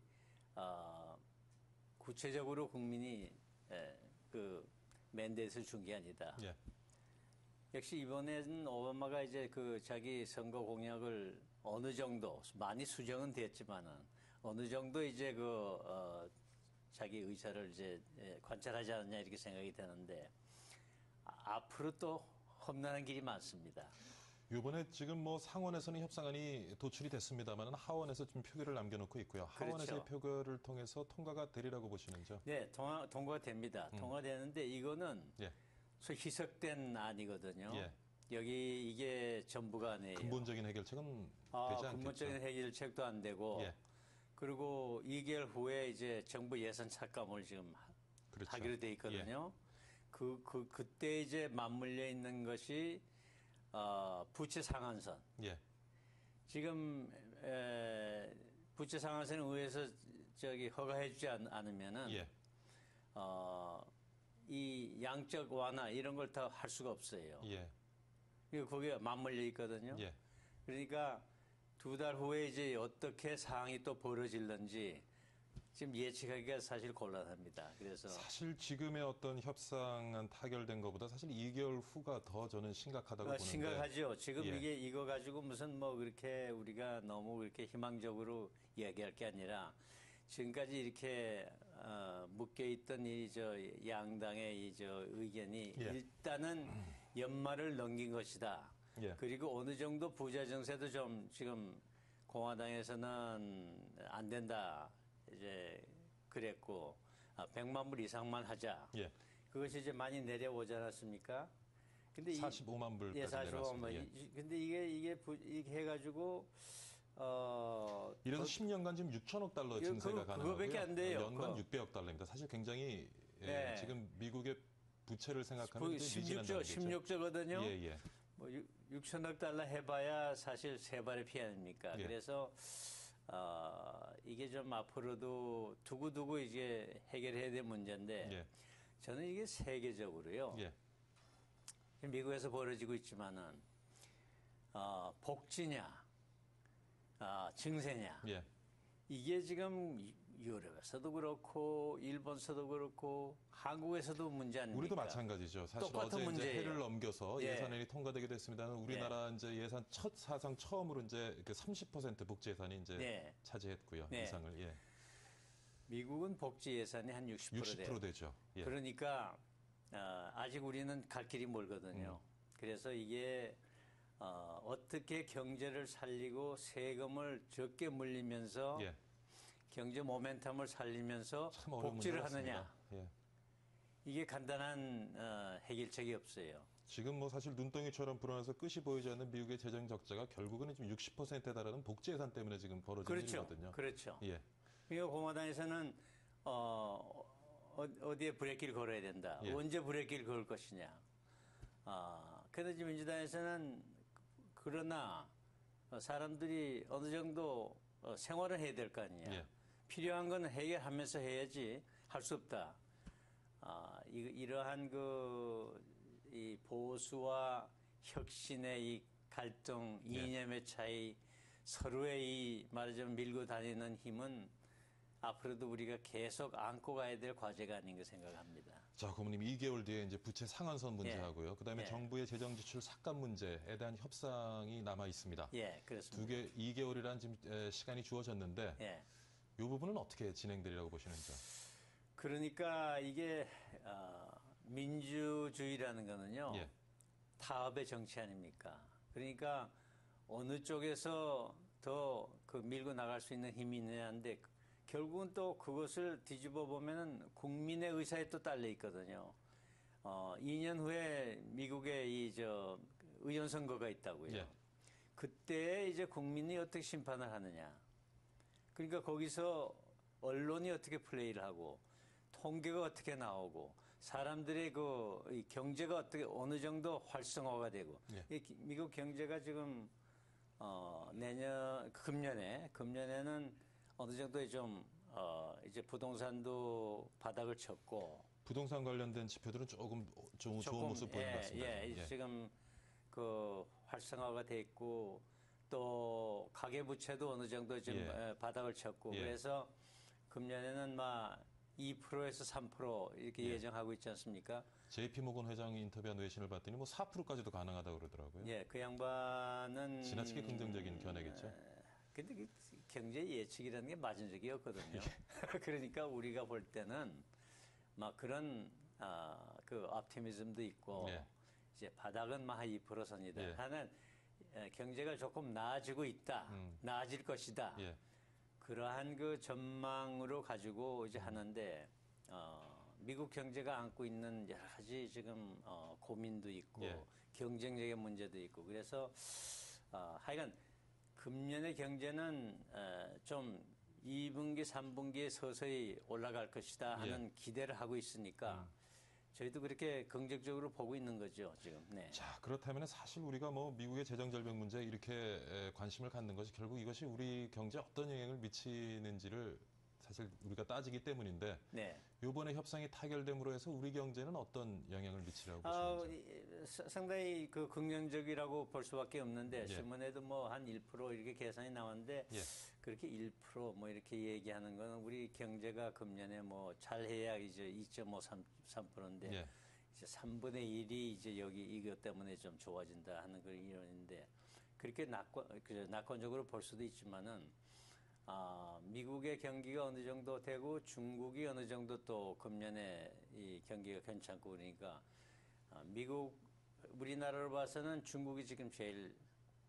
E: 구체적으로 국민이 맨데이트를 준 게 아니다.
A: 예.
E: 역시 이번에는 오바마가 이제 자기 선거 공약을 어느 정도 많이 수정은 됐지만은 어느 정도 이제 자기 의사를 이제 관찰하지 않았냐 이렇게 생각이 되는데 앞으로 또 험난한 길이 많습니다.
A: 이번에 지금 상원에서는 협상안이 도출이 됐습니다만 하원에서 좀 표결을 남겨놓고 있고요. 하원에서의
E: 그렇죠.
A: 표결을 통해서 통과가 되리라고 보시는죠?
E: 네, 통과가 됩니다. 통과되는데 이거는
A: 예.
E: 소위 희석된 안이거든요.
A: 예.
E: 여기 이게 전부가 아니에요.
A: 근본적인 해결책은 되지 않겠죠.
E: 근본적인 해결책도 안 되고
A: 예.
E: 그리고 2개월 후에 이제 정부 예산 삭감을 지금
A: 그렇죠.
E: 하기로 돼 있거든요. 그때 이제 맞물려 있는 것이 부채 상한선.
A: 예.
E: 지금 부채 상한선은 의회에서 허가해주지 않으면은
A: 예.
E: 이 양적 완화 이런 걸 다 할 수가 없어요.
A: 예.
E: 거기에 맞물려 있거든요.
A: 예.
E: 그러니까 2달 후에 이제 어떻게 상황이 또 벌어질는지 지금 예측하기가 사실 곤란합니다. 그래서
A: 사실 지금의 어떤 협상안 타결된 것보다 사실 2개월 후가 더 저는 심각하다고 보는데.
E: 심각하죠. 지금
A: 예.
E: 이거 가지고 무슨 그렇게 우리가 너무 그렇게 희망적으로 이야기할 게 아니라 지금까지 이렇게 묶여있던 양당의 의견이
A: 예.
E: 일단은 연말을 넘긴 것이다.
A: 예.
E: 그리고 어느 정도 부자 정세도 좀 지금 공화당에서는 안 된다. 이제 그랬고 100만 불 이상만 하자.
A: 예.
E: 그것이 이제 많이 내려오지 않았습니까? 근데
A: 45만 불까지
E: 45만 불.
A: 내려왔습니다. 예.
E: 근데 이게 해가지고
A: 이래서 10년간 지금 6천억 달러
E: 이거
A: 증세가 가능하고요.
E: 그거밖에 안 돼요.
A: 연간 600억 달러입니다. 사실 굉장히
E: 네.
A: 지금 미국의 부채를 생각하면 굉장히 미진한
E: 16조,
A: 단계죠.
E: 16조거든요.
A: 예, 예.
E: 뭐 6천억 달러 해봐야 사실 세 발의 피 아닙니까?
A: 예.
E: 그래서 이게 좀 앞으로도 두고두고 이제 해결해야 될 문제인데
A: 예.
E: 저는 이게 세계적으로요.
A: 예.
E: 미국에서 벌어지고 있지만은 복지냐, 증세냐
A: 예.
E: 이게 지금 유럽에서도 그렇고 일본에서도 그렇고 한국에서도 문제 아닙니까?
A: 우리도 마찬가지죠. 사실
E: 똑같은
A: 어제 이제
E: 문제예요.
A: 해를 넘겨서
E: 예.
A: 예산안이 통과되게 됐습니다만 우리나라 이제 예산 사상 처음으로 이제 그 30% 복지 예산이 이제
E: 네.
A: 차지했고요.
E: 네.
A: 이상을. 예.
E: 미국은 복지 예산이 한 60% 돼요.
A: 60% 되죠. 예.
E: 그러니까 아직 우리는 갈 길이 멀거든요. 그래서 이게 어떻게 경제를 살리고 세금을 적게 물리면서
A: 예.
E: 경제 모멘텀을 살리면서
A: 참 어려운
E: 복지를
A: 문제
E: 하느냐.
A: 같습니다. 예.
E: 이게 간단한 해결책이 없어요.
A: 지금 뭐 사실 눈덩이처럼 불어나서 끝이 보이지 않는 미국의 재정 적자가 결국은 지금 60%에 달하는 복지 예산 때문에 지금 벌어지는
E: 그렇죠.
A: 일이거든요.
E: 그렇죠.
A: 예.
E: 그러니까 공화당에서는 어디에 브레이크를 걸어야 된다.
A: 예.
E: 언제 브레이크를 걸 것이냐. 그런데 민주당에서는 그러나 사람들이 어느 정도 생활을 해야 될 거 아니냐.
A: 예.
E: 필요한 건 해결하면서 해야지 할 수 없다. 이러한 이 보수와 혁신의 이 갈등,
A: 예.
E: 이념의 차이, 서로의 이 말하자면 밀고 다니는 힘은 앞으로도 우리가 계속 안고 가야 될 과제가 아닌가 생각합니다.
A: 자, 고모님 2개월 뒤에 이제 부채 상한선 문제하고요. 그다음에
E: 예.
A: 정부의 재정 지출 삭감 문제에 대한 협상이 남아 있습니다.
E: 예, 그렇습니다.
A: 2개월이란 지금 시간이 주어졌는데
E: 예.
A: 이 부분은 어떻게 진행되리라고 보시는지요?
E: 그러니까 이게 민주주의라는 거는요.
A: 예.
E: 타협의 정치 아닙니까? 그러니까 어느 쪽에서 더 밀고 나갈 수 있는 힘이 있느냐인데 결국은 또 그것을 뒤집어 보면은 국민의 의사에 또 딸려 있거든요. 2년 후에 미국의 의원 선거가 있다고요.
A: 예.
E: 그때 이제 국민이 어떻게 심판을 하느냐. 그러니까 거기서 언론이 어떻게 플레이를 하고 통계가 어떻게 나오고 사람들의 이 경제가 어떻게 어느 정도 활성화가 되고
A: 예.
E: 미국 경제가 지금 금년에는 어느 정도 좀 이제 부동산도 바닥을 쳤고
A: 부동산 관련된 지표들은 조금 좋은 모습 보이는 것 같습니다.
E: 예. 지금 활성화가 돼 있고 또 가계 부채도 어느 정도 좀 바닥을 쳤고
A: 예.
E: 그래서 금년에는 막 2%에서 3% 이렇게 예정하고 있지 않습니까?
A: JP모건 회장이 인터뷰한 외신을 봤더니 뭐 4%까지도 가능하다고 그러더라고요.
E: 예, 그 양반은
A: 지나치게 긍정적인 견해겠죠.
E: 근데 경제 예측이라는 게 맞은 적이 없거든요. 그러니까 우리가 볼 때는 막 그런 그 optimism도 있고
A: 예.
E: 이제 바닥은 막 2% 선이다.
A: 예.
E: 하는 경제가 조금 나아지고 있다. 나아질 것이다.
A: 예.
E: 그러한 그 전망으로 가지고 이제 하는데 미국 경제가 안고 있는 여러 가지 지금 고민도 있고
A: 예.
E: 경쟁력의 문제도 있고 그래서 하여간 금년의 경제는 좀 2분기, 3분기에 서서히 올라갈 것이다 하는 기대를 하고 있으니까 저희도 그렇게 긍정적으로 보고 있는 거죠, 지금. 네.
A: 자, 그렇다면 사실 우리가 뭐 미국의 재정 절벽 문제에 이렇게 관심을 갖는 것이 결국 이것이 우리 경제에 어떤 영향을 미치는지를 사실 우리가 따지기 때문인데
E: 네.
A: 이번에 협상이 타결됨으로 해서 우리 경제는 어떤 영향을 미치라고 보시는지?
E: 상당히 그 긍정적이라고 볼 수밖에 없는데
A: 예.
E: 신문에도 뭐 한 1% 이렇게 계산이 나왔는데
A: 예.
E: 그렇게 1% 이렇게 얘기하는 거는 우리 경제가 금년에 뭐 잘해야 이제 2.53%인데
A: 예.
E: 이제 3분의 1이 이제 여기 이것 때문에 좀 좋아진다 하는 그런 이론인데 그렇게 낙관적으로 볼 수도 있지만은 미국의 경기가 어느 정도 되고 중국이 어느 정도 또 금년에 이 경기가 괜찮고 그러니까 우리나라로 봐서는 중국이 지금 제일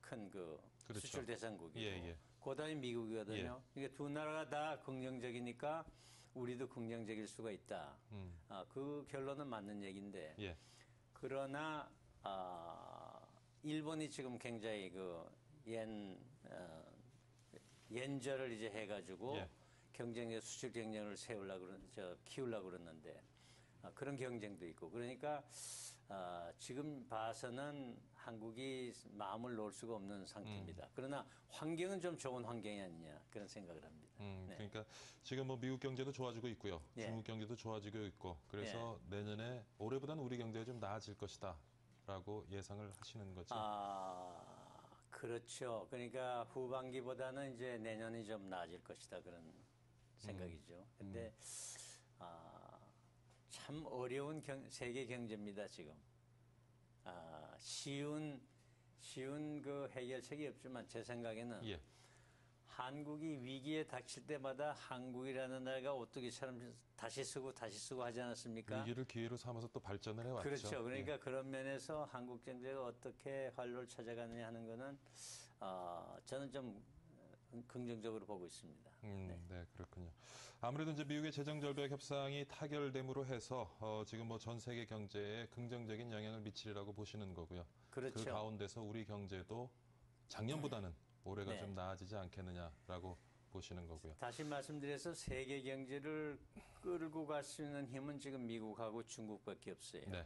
E: 큰
A: 그렇죠.
E: 수출 대상국이고
A: 예.
E: 그다음에 미국이거든요. 이게 두 나라가 다 긍정적이니까 우리도 긍정적일 수가 있다. 그 결론은 맞는 얘기인데
A: 예.
E: 그러나 일본이 지금 굉장히 연저를 이제 해가지고
A: 예.
E: 경쟁력, 수출 경쟁을 키우려고 그러는데 그런 경쟁도 있고 그러니까 지금 봐서는 한국이 마음을 놓을 수가 없는 상태입니다. 그러나 환경은 좀 좋은 환경이 아니냐 그런 생각을 합니다. 네.
A: 그러니까 지금 뭐 미국 경제도 좋아지고 있고요.
E: 예.
A: 중국 경제도 좋아지고 있고 그래서 내년에 올해보다는 우리 경제가 좀 나아질 것이다라고 예상을 하시는 거죠.
E: 그렇죠. 그러니까 후반기보다는 이제 내년이 좀 나아질 것이다 그런 생각이죠. 근데 참 어려운 세계 경제입니다 지금. 쉬운 그 해결책이 없지만 제 생각에는
A: 예.
E: 한국이 위기에 닥칠 때마다 한국이라는 나라가 오뚜기처럼 다시 쓰고 하지 않았습니까?
A: 위기를 기회로 삼아서 또 발전을 해왔죠.
E: 그렇죠. 그러니까
A: 예.
E: 그런 면에서 한국 경제가 어떻게 활로를 찾아가느냐 하는 거는 저는 좀 긍정적으로 보고 있습니다.
A: 네, 그렇군요. 아무래도 이제 미국의 재정절벽 협상이 타결됨으로 해서 지금 뭐 전 세계 경제에 긍정적인 영향을 미치리라고 보시는 거고요.
E: 그렇죠.
A: 그 가운데서 우리 경제도 작년보다는 올해가
E: 네.
A: 좀 나아지지 않겠느냐라고 보시는 거고요.
E: 다시 말씀드려서 세계 경제를 끌고 갈 수 있는 힘은 지금 미국하고 중국밖에 없어요.
A: 네.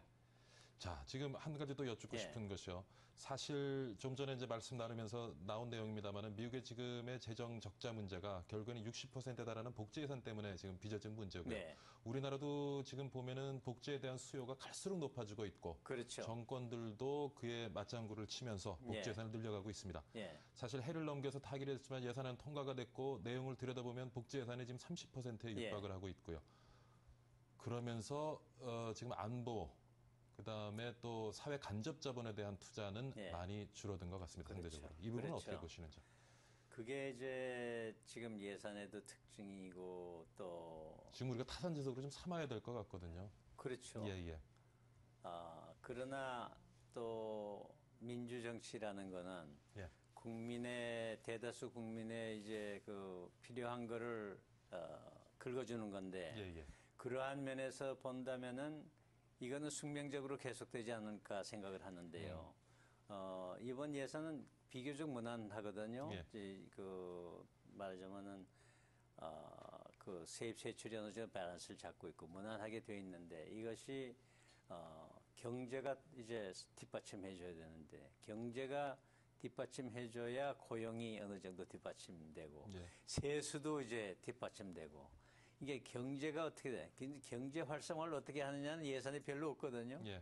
A: 자, 지금 한 가지 또 여쭙고
E: 예.
A: 싶은 것이요. 사실 좀 전에 이제 말씀 나누면서 나온 내용입니다만은 미국의 지금의 재정 적자 문제가 결국에는 60%에 달하는 복지 예산 때문에 지금 빚어진 문제고요.
E: 네.
A: 우리나라도 지금 보면은 복지에 대한 수요가 갈수록 높아지고 있고
E: 그렇죠.
A: 정권들도 그에 맞장구를 치면서 복지
E: 예.
A: 예산을 늘려가고 있습니다.
E: 예.
A: 사실 해를 넘겨서 타결이 됐지만 예산은 통과가 됐고 내용을 들여다보면 복지 예산이 지금 30%에
E: 예.
A: 육박을 하고 있고요. 그러면서 지금 안보 그다음에 또 사회 간접 자본에 대한 투자는
E: 예.
A: 많이 줄어든 것 같습니다.
E: 그렇죠.
A: 상대적으로. 이 부분은
E: 그렇죠.
A: 어떻게 보시는지.
E: 그게 이제 지금 예산에도 특징이고 또
A: 지금 우리가 타산지석으로 좀 삼아야 될 것 같거든요.
E: 그렇죠.
A: 예, 예.
E: 그러나 또 민주정치라는 거는
A: 예.
E: 대다수 국민의 이제 그 필요한 거를 긁어주는 건데
A: 예, 예.
E: 그러한 면에서 본다면은 이거는 숙명적으로 계속되지 않을까 생각을 하는데요. 이번 예산은 비교적 무난하거든요.
A: 예.
E: 이제 그 말하자면은 그 세입 세출이 어느 정도 밸런스를 잡고 있고 무난하게 되어 있는데 이것이 경제가 이제 뒷받침해줘야 되는데 경제가 뒷받침해줘야 고용이 어느 정도 뒷받침되고
A: 예.
E: 세수도 이제 뒷받침되고 이게 경제가 어떻게 돼? 경제 활성화를 어떻게 하느냐는 예산이 별로 없거든요.
A: 예.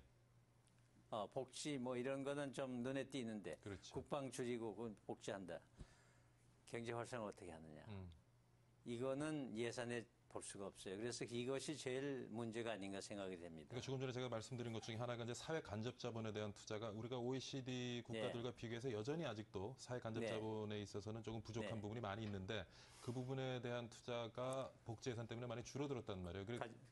E: 복지 뭐 이런 거는 좀 눈에 띄는데
A: 그렇죠.
E: 국방 줄이고 그건 복지한다. 경제 활성화 어떻게 하느냐. 이거는 예산에 볼 수가 없어요. 그래서 이것이 제일 문제가 아닌가 생각이 됩니다.
A: 그러니까 조금 전에 제가 말씀드린 것 중에 하나가 이제 사회 간접 자본에 대한 투자가 우리가 OECD 국가들과 비교해서 여전히 아직도 사회 간접
E: 네.
A: 자본에 있어서는 조금 부족한
E: 네.
A: 부분이 많이 있는데 그 부분에 대한 투자가 복지 예산 때문에 많이 줄어들었단 말이에요.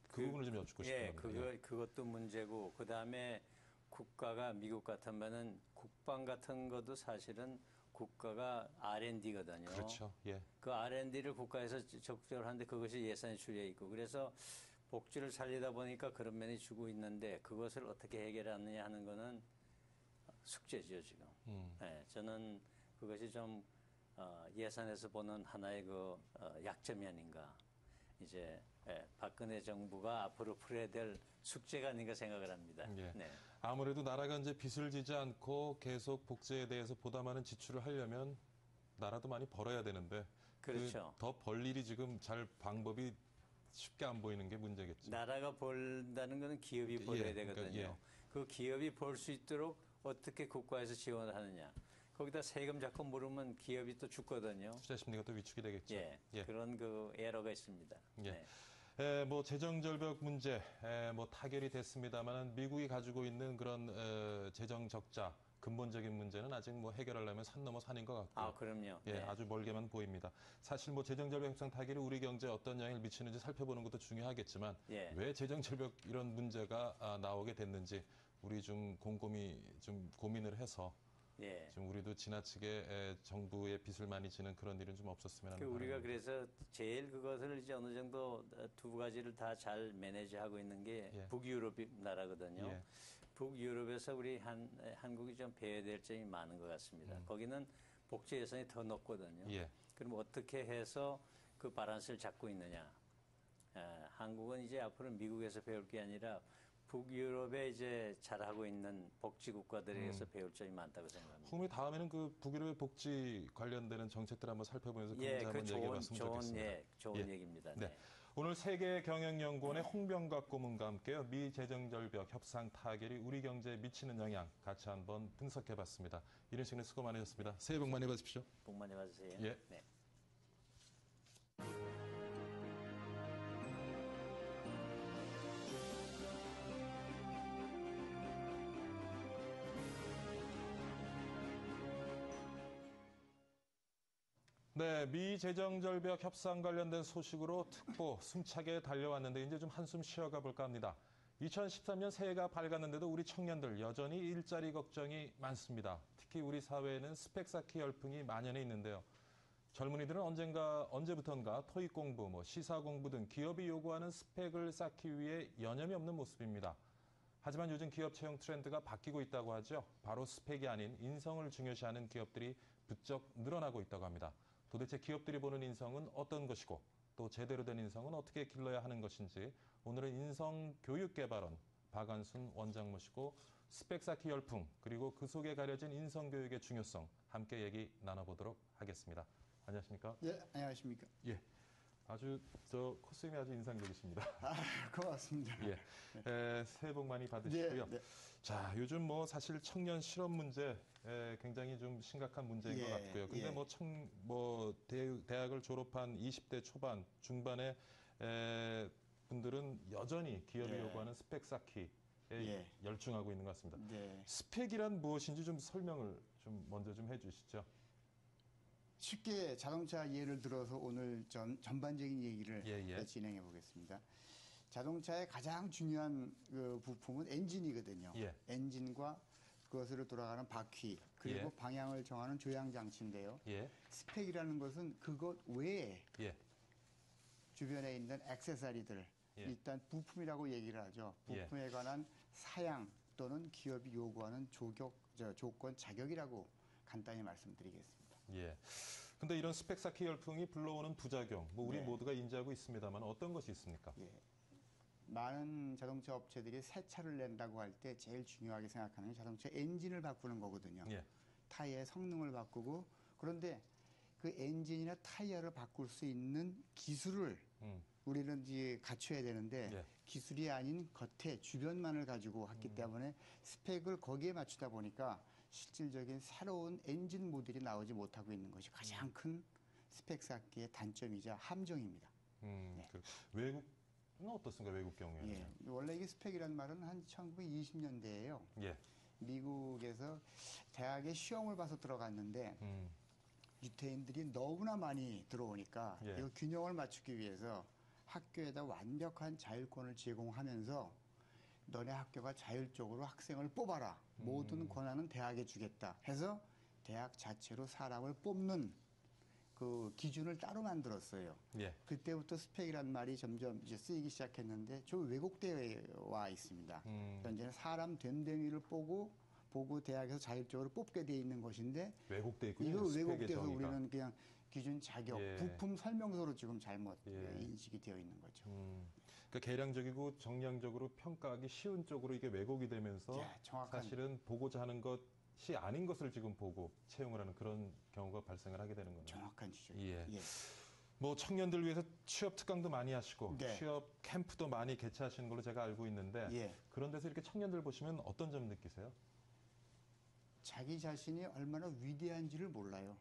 A: 그 부분을 좀 여쭙고 싶은 겁니다.
E: 그것도 문제고 그다음에 국가가 미국 같으면은 국방 같은 것도 사실은 국가가 R&D거든요.
A: 그렇죠. 예.
E: 그 R&D를 국가에서 적극적으로 하는데 그것이 예산에 줄여 있고 그래서 복지를 살리다 보니까 그런 면이 주고 있는데 그것을 어떻게 해결하느냐 하는 거는 숙제죠 지금. 네, 저는 그것이 좀 예산에서 보는 하나의 그 약점이 아닌가. 이제 박근혜 정부가 앞으로 풀어야 될 숙제가 아닌가 생각을 합니다.
A: 예.
E: 네.
A: 아무래도 나라가 이제 빚을 지지 않고 계속 복지에 대해서 보다 많은 지출을 하려면 나라도 많이 벌어야 되는데
E: 그렇죠.
A: 더 벌 일이 지금 잘 방법이 쉽게 안 보이는 게 문제겠죠.
E: 나라가 벌다는 것은 기업이 벌어야
A: 예, 그러니까,
E: 되거든요.
A: 예.
E: 그 기업이 벌 수 있도록 어떻게 국가에서 지원을 하느냐. 거기다 세금 자꾸 물으면 기업이 또 죽거든요.
A: 투자 심리가 또 위축이 되겠죠.
E: 예, 그런 그 에러가 있습니다.
A: 예.
E: 네.
A: 뭐 재정 절벽 문제 뭐 타결이 됐습니다만 미국이 가지고 있는 그런 재정 적자 근본적인 문제는 아직 뭐 해결하려면 산 넘어 산인 것 같고요.
E: 그럼요.
A: 예,
E: 네.
A: 아주 멀게만 보입니다. 사실 뭐 재정 절벽 협상 타결이 우리 경제에 어떤 영향을 미치는지 살펴보는 것도 중요하겠지만
E: 예.
A: 왜 재정 절벽 이런 문제가 나오게 됐는지 우리 좀 곰곰이 좀 고민을 해서
E: 예.
A: 좀 우리도 지나치게 정부의 빚을 많이 지는 그런 일은 좀 없었으면 하는
E: 우리가
A: 바람입니다.
E: 그래서 제일 그것을 이제 어느 정도 두 가지를 다 잘 매니지하고 있는 게
A: 예.
E: 북유럽 나라거든요.
A: 예.
E: 북유럽에서 우리 한국이 좀 배워야 될 점이 많은 것 같습니다. 거기는 복지 예산이 더 높거든요.
A: 예.
E: 그럼 어떻게 해서 그 바란스를 잡고 있느냐? 한국은 이제 앞으로 미국에서 배울 게 아니라 북유럽에 이제 잘하고 있는 복지 국가들에서 배울 점이 많다고 생각합니다.
A: 후미 다음에는 그 북유럽의 복지 관련되는 정책들 한번 살펴보면서 그 문제 한번 얘기해 봤으면 좋겠습니다.
E: 좋은
A: 예.
E: 얘기입니다.
A: 네. 오늘 세계경영연구원의 홍병각 고문과 함께요. 미 재정절벽 협상 타결이 우리 경제에 미치는 영향 같이 한번 분석해 봤습니다. 이런 시간에 수고 많으셨습니다. 새해 복 많이 받으십시오.
E: 복 많이 받으세요.
A: 예.
E: 네.
A: 네, 미 재정절벽 협상 관련된 소식으로 특보 숨차게 달려왔는데 이제 좀 한숨 쉬어가 볼까 합니다. 2013년 새해가 밝았는데도 우리 청년들 여전히 일자리 걱정이 많습니다. 특히 우리 사회에는 스펙 쌓기 열풍이 만연해 있는데요. 젊은이들은 언제부턴가 토익 공부, 시사 공부 등 기업이 요구하는 스펙을 쌓기 위해 여념이 없는 모습입니다. 하지만 요즘 기업 채용 트렌드가 바뀌고 있다고 하죠. 바로 스펙이 아닌 인성을 중요시하는 기업들이 부쩍 늘어나고 있다고 합니다. 도대체 기업들이 보는 인성은 어떤 것이고 또 제대로 된 인성은 어떻게 길러야 하는 것인지 오늘은 인성교육개발원 박한순 원장 모시고 스펙 쌓기 열풍 그리고 그 속에 가려진 인성교육의 중요성 함께 얘기 나눠보도록 하겠습니다. 안녕하십니까?
F: 예, 안녕하십니까?
A: 예, 아주 코스튬이 아주 인상적이십니다.
F: 고맙습니다.
A: 예, 새해 복 많이 받으시고요.
F: 네.
A: 자, 요즘 사실 청년 실업 문제 굉장히 좀 심각한 문제인 것 같고요. 근데 대학을 졸업한 20대 초반, 중반의 분들은 여전히 기업이
F: 예.
A: 요구하는 스펙 쌓기에
F: 예.
A: 열중하고 있는 것 같습니다.
F: 네.
A: 스펙이란 무엇인지 좀 설명을 좀 먼저 좀 해주시죠.
F: 쉽게 자동차 예를 들어서 오늘 전반적인 얘기를
A: 예.
F: 진행해 보겠습니다. 자동차의 가장 중요한 그 부품은 엔진이거든요.
A: 예.
F: 엔진과 그것으로 돌아가는 바퀴 그리고
A: 예.
F: 방향을 정하는 조향 장치인데요.
A: 예.
F: 스펙이라는 것은 그것 외에
A: 예.
F: 주변에 있는 액세서리들
A: 예.
F: 일단 부품이라고 얘기를 하죠. 부품에 관한 사양 또는 기업이 요구하는 조건 자격이라고 간단히 말씀드리겠습니다.
A: 예. 근데 이런 스펙 쌓기 열풍이 불러오는 부작용, 우리
F: 네.
A: 모두가 인지하고 있습니다만 어떤 것이 있습니까?
F: 예. 많은 자동차 업체들이 새 차를 낸다고 할 때 제일 중요하게 생각하는 게 자동차 엔진을 바꾸는 거거든요.
A: 예.
F: 타이어의 성능을 바꾸고 그런데 그 엔진이나 타이어를 바꿀 수 있는 기술을 우리는 이제 갖춰야 되는데
A: 예.
F: 기술이 아닌 겉에 주변만을 가지고 했기 때문에 스펙을 거기에 맞추다 보니까 실질적인 새로운 엔진 모델이 나오지 못하고 있는 것이 가장 큰 스펙 쌓기의 단점이자 함정입니다.
A: 외국은 어떻습니까? 외국 경우에는?
F: 예. 원래 이게 스펙이라는 말은 한 1920년대예요.
A: 예.
F: 미국에서 대학에 시험을 봐서 들어갔는데 유태인들이 너무나 많이 들어오니까
A: 예.
F: 이거 균형을 맞추기 위해서 학교에다 완벽한 자율권을 제공하면서 너네 학교가 자율적으로 학생을 뽑아라. 모든 권한은 대학에 주겠다. 해서 대학 자체로 사람을 뽑는 그 기준을 따로 만들었어요.
A: 예.
F: 그때부터 스펙이라는 말이 점점 이제 쓰이기 시작했는데 좀 왜곡되어 와 있습니다. 현재는 사람 됨됨이를 보고 대학에서 자율적으로 뽑게 돼 있는 것인데
A: 왜곡돼 있군요.
F: 이거
A: 스펙의
F: 왜곡돼서
A: 정의가.
F: 우리는 그냥 기준 자격,
A: 예.
F: 부품 설명서로 지금 잘못
A: 예.
F: 인식이 되어 있는 거죠.
A: 그러니까 계량적이고 정량적으로 평가하기 쉬운 쪽으로 이게 왜곡이 되면서
F: 예, 정확한.
A: 사실은 보고자 하는 것이 아닌 것을 지금 보고 채용을 하는 그런 경우가 발생을 하게 되는 거네요.
F: 정확한 지적이죠.
A: 예.
F: 예.
A: 청년들 위해서 취업 특강도 많이 하시고
F: 네.
A: 취업 캠프도 많이 개최하시는 걸로 제가 알고 있는데
F: 예.
A: 그런 데서 이렇게 청년들 보시면 어떤 점 느끼세요?
F: 자기 자신이 얼마나 위대한지를 몰라요.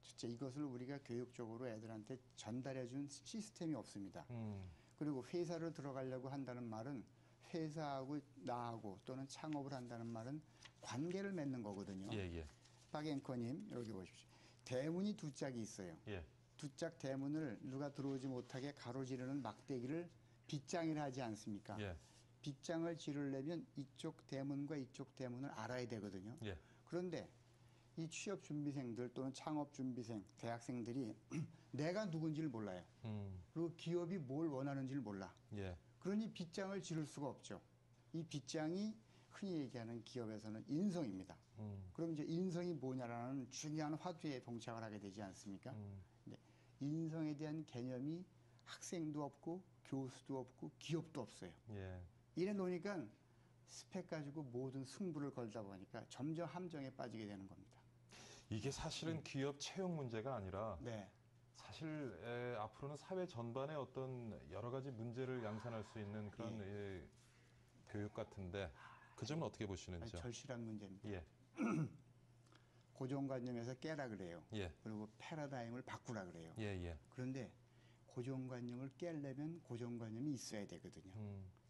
F: 진짜 이것을 우리가 교육적으로 애들한테 전달해 준 시스템이 없습니다. 그리고 회사를 들어가려고 한다는 말은 회사하고 나하고 또는 창업을 한다는 말은 관계를 맺는 거거든요.
A: 예.
F: 박 앵커님 여기 보십시오. 대문이 두 짝이 있어요.
A: 예.
F: 두 짝 대문을 누가 들어오지 못하게 가로지르는 막대기를 빗장이라 하지 않습니까?
A: 예.
F: 빗장을 지르려면 이쪽 대문과 이쪽 대문을 알아야 되거든요.
A: 예.
F: 그런데 이 취업 준비생들 또는 창업 준비생, 대학생들이 내가 누군지를 몰라요. 그리고 기업이 뭘 원하는지를 몰라.
A: 예.
F: 그러니 빗장을 지를 수가 없죠. 이 빗장이 흔히 얘기하는 기업에서는 인성입니다. 그럼 이제 인성이 뭐냐라는 중요한 화두에 봉착을 하게 되지 않습니까? 근데 인성에 대한 개념이 학생도 없고 교수도 없고 기업도 없어요.
A: 예.
F: 이래 놓으니까 스펙 가지고 모든 승부를 걸다 보니까 점점 함정에 빠지게 되는 겁니다.
A: 이게 사실은 기업 채용 문제가 아니라
F: 네.
A: 사실 앞으로는 사회 전반에 어떤 여러 가지 문제를 양산할 수 있는 그런 교육 같은데 그 점은 어떻게 보시는지요?
F: 절실한 문제입니다.
A: 예.
F: 고정관념에서 깨라 그래요.
A: 예.
F: 그리고 패러다임을 바꾸라 그래요.
A: 예, 예.
F: 그런데 고정관념을 깨려면 고정관념이 있어야 되거든요.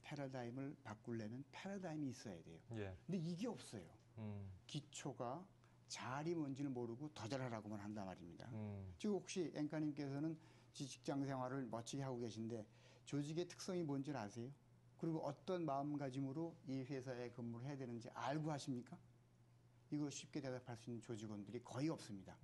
F: 패러다임을 바꾸려면 패러다임이 있어야 돼요.
A: 예.
F: 근데 이게 없어요. 기초가 잘이 뭔지는 모르고 더 잘하라고만 한단 말입니다. 지금 혹시 앵커님께서는 직장 생활을 멋지게 하고 계신데 조직의 특성이 뭔지 아세요? 그리고 어떤 마음가짐으로 이 회사에 근무를 해야 되는지 알고 하십니까? 이거 쉽게 대답할 수 있는 조직원들이 거의 없습니다.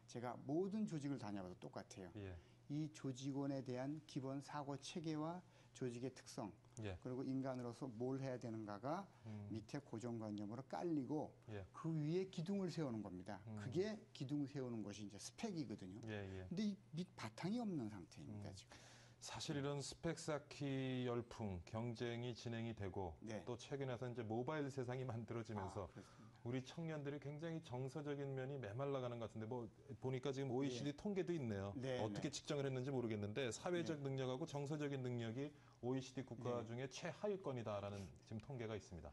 F: 제가 모든 조직을 다녀봐도 똑같아요.
A: 예.
F: 이 조직원에 대한 기본 사고 체계와 조직의 특성,
A: 예.
F: 그리고 인간으로서 뭘 해야 되는가가 밑에 고정관념으로 깔리고
A: 예.
F: 그 위에 기둥을 세우는 겁니다. 그게 기둥 세우는 것이 이제 스펙이거든요.
A: 예, 예.
F: 근데 이 밑 바탕이 없는 상태입니다, 지금.
A: 사실 이런 스펙 쌓기 열풍, 경쟁이 진행이 되고
F: 네.
A: 또 최근에서 이제 모바일 세상이 만들어지면서
F: 그렇습니다.
A: 우리 청년들이 굉장히 정서적인 면이 메말라가는 것 같은데 뭐 보니까 지금 OECD 통계도 있네요.
F: 네,
A: 어떻게
F: 네.
A: 측정을 했는지 모르겠는데 사회적 능력하고 정서적인 능력이 OECD 국가 중에 최하위권이다라는 지금 통계가 있습니다.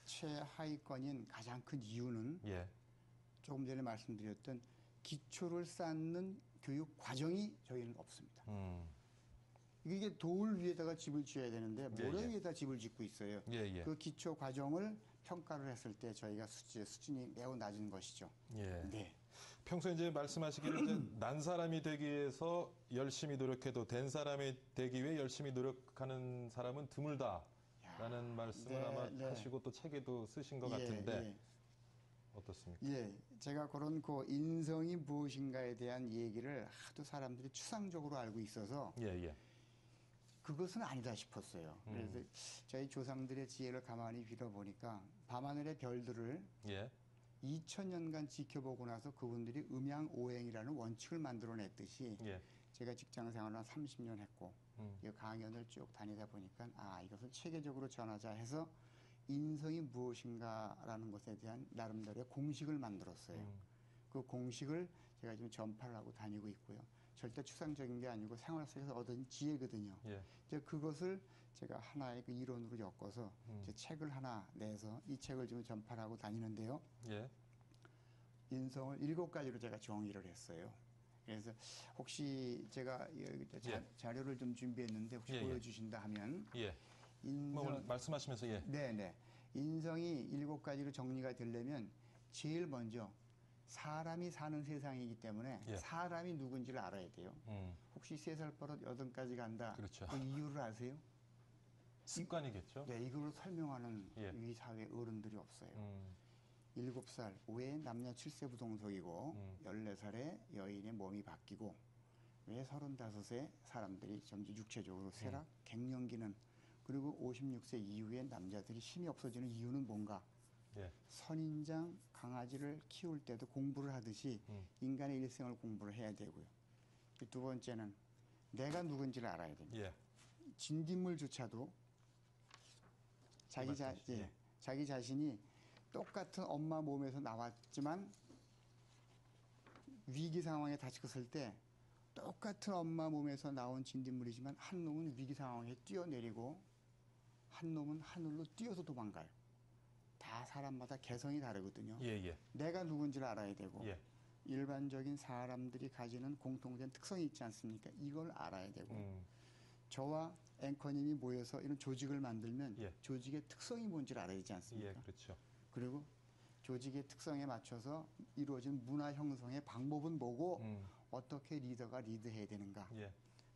F: 최하위권인 가장 큰 이유는
A: 예.
F: 조금 전에 말씀드렸던 기초를 쌓는 교육 과정이 저희는 없습니다. 이게 돌 위에다가 집을 지어야 되는데 모래
A: 예.
F: 위에다 집을 짓고 있어요.
A: 예, 예.
F: 그 기초 과정을 평가를 했을 때 저희가 수준이 매우 낮은 것이죠.
A: 예.
F: 네.
A: 평소에 이제 말씀하시기를 이제 난 사람이 되기 위해서 열심히 노력해도 된 사람이 되기 위해 열심히 노력하는 사람은 드물다라는 말씀을
F: 네,
A: 아마
F: 네.
A: 하시고 또 책에도 쓰신 것 같은데 어떻습니까?
F: 예, 제가 그런 그 인성이 무엇인가에 대한 얘기를 하도 사람들이 추상적으로 알고 있어서
A: 예, 예.
F: 그것은 아니다 싶었어요. 그래서 저희 조상들의 지혜를 가만히 빌어보니까 밤하늘의 별들을
A: 예.
F: 2000년간 지켜보고 나서 그분들이 음양오행이라는 원칙을 만들어냈듯이
A: 예.
F: 제가 직장 생활을 한 30년 했고 이 강연을 쭉 다니다 보니까 이것을 체계적으로 전하자 해서 인성이 무엇인가라는 것에 대한 나름대로의 공식을 만들었어요. 그 공식을 제가 지금 전파를 하고 다니고 있고요. 절대 추상적인 게 아니고 생활 속에서 얻은 지혜거든요.
A: 예.
F: 이제 그것을 제가 하나의 그 이론으로 엮어서 이제 책을 하나 내서 이 책을 지금 전파를 하고 다니는데요.
A: 예.
F: 인성을 7가지로 제가 정의를 했어요. 그래서 혹시 제가 자료를 좀 준비했는데 혹시
A: 예, 예.
F: 보여주신다 하면
A: 예.
F: 인성,
A: 뭐 말씀하시면서 예.
F: 네네. 인성이 7가지로 정리가 되려면 제일 먼저 사람이 사는 세상이기 때문에
A: 예.
F: 사람이 누군지를 알아야 돼요. 혹시 3살 버릇 8까지 간다.
A: 그렇죠.
F: 그 이유를 아세요?
A: 습관이겠죠?
F: 네, 이걸 설명하는
A: 예.
F: 이 사회 어른들이 없어요. 7살 왜 남녀 7세 부동석이고 14살에 여인의 몸이 바뀌고 왜 35세 사람들이 점점 육체적으로 쇠락, 갱년기는 그리고 56세 이후에 남자들이 힘이 없어지는 이유는 뭔가?
A: 예.
F: 선인장 강아지를 키울 때도 공부를 하듯이 인간의 일생을 공부를 해야 되고요. 두 번째는 내가 누군지를 알아야 됩니다.
A: 예.
F: 진딧물조차도 자기 자신이 똑같은 엄마 몸에서 나왔지만 위기 상황에 닥쳤을 때 똑같은 엄마 몸에서 나온 진딧물이지만 한 놈은 위기 상황에 뛰어내리고 한 놈은 하늘로 뛰어서 도망가요. 다 사람마다 개성이 다르거든요.
A: 예, 예.
F: 내가 누군지를 알아야 되고
A: 예.
F: 일반적인 사람들이 가지는 공통된 특성이 있지 않습니까? 이걸 알아야 되고 저와 앵커님이 모여서 이런 조직을 만들면
A: 예.
F: 조직의 특성이 뭔지를 알아야 되지 않습니까?
A: 예, 그렇죠.
F: 그리고 조직의 특성에 맞춰서 이루어진 문화 형성의 방법은 뭐고 어떻게 리더가 리드해야 되는가?
A: 예.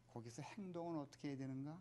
F: 거기서 행동은 어떻게 해야 되는가?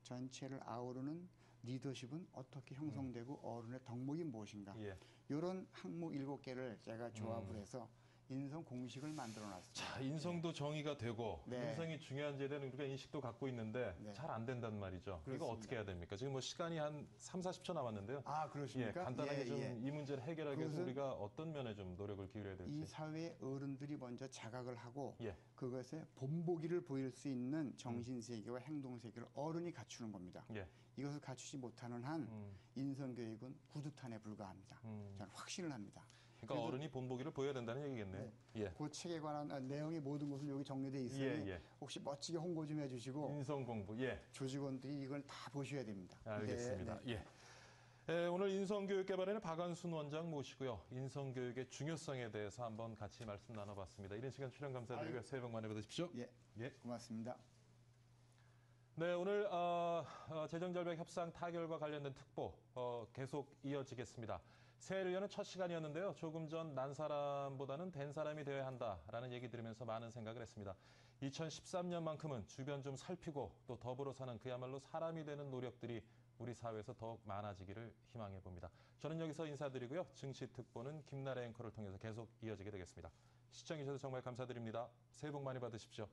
F: 전체를 아우르는 리더십은 어떻게 형성되고 어른의 덕목이 무엇인가.
A: 예.
F: 이런 항목 7개를 제가 조합을 해서 인성 공식을 만들어 놨습니다.
A: 자, 인성도 정의가 되고
F: 네.
A: 인성이 중요한 제대는 우리가 인식도 갖고 있는데
F: 네.
A: 잘 안 된단 말이죠. 이거
F: 그렇습니다.
A: 어떻게 해야 됩니까? 지금 뭐 시간이 한 3, 40초 남았는데요.
F: 아, 그러십니까?
A: 예, 간단하게
F: 예,
A: 좀
F: 예.
A: 이 문제를 해결하기 위해서
F: 그것은
A: 우리가 어떤 면에 좀 노력을 기울여야 될지.
F: 이 사회 어른들이 먼저 자각을 하고
A: 예.
F: 그것에 본보기를 보일 수 있는 정신세계와 행동세계를 어른이 갖추는 겁니다.
A: 예.
F: 이것을 갖추지 못하는 한 인성교육은 구두탄에 불과합니다. 저는 확신을 합니다.
A: 그러니까 어른이 본보기를 보여야 된다는 얘기겠네요. 예.
F: 그 책에 관한 내용이 모든 것을 여기 정리되어 있으니
A: 예, 예.
F: 혹시 멋지게 홍보 좀 해주시고
A: 인성 공부. 예.
F: 조직원들이 이걸 다 보셔야 됩니다.
A: 알겠습니다.
F: 네, 네.
A: 예. 오늘 인성교육 개발에는 박한순 원장 모시고요. 인성교육의 중요성에 대해서 한번 같이 말씀 나눠봤습니다. 이런 시간 출연 감사드리고요. 새해 복 많이 받으십시오.
F: 예,
A: 예.
F: 고맙습니다.
A: 네, 오늘 재정절벽 협상 타결과 관련된 특보 계속 이어지겠습니다. 새해를 여는 첫 시간이었는데요. 조금 전 난 사람보다는 된 사람이 되어야 한다라는 얘기 들으면서 많은 생각을 했습니다. 2013년만큼은 주변 좀 살피고 또 더불어 사는 그야말로 사람이 되는 노력들이 우리 사회에서 더욱 많아지기를 희망해 봅니다. 저는 여기서 인사드리고요. 증시특보는 김나래 앵커를 통해서 계속 이어지게 되겠습니다. 시청해주셔서 정말 감사드립니다. 새해 복 많이 받으십시오.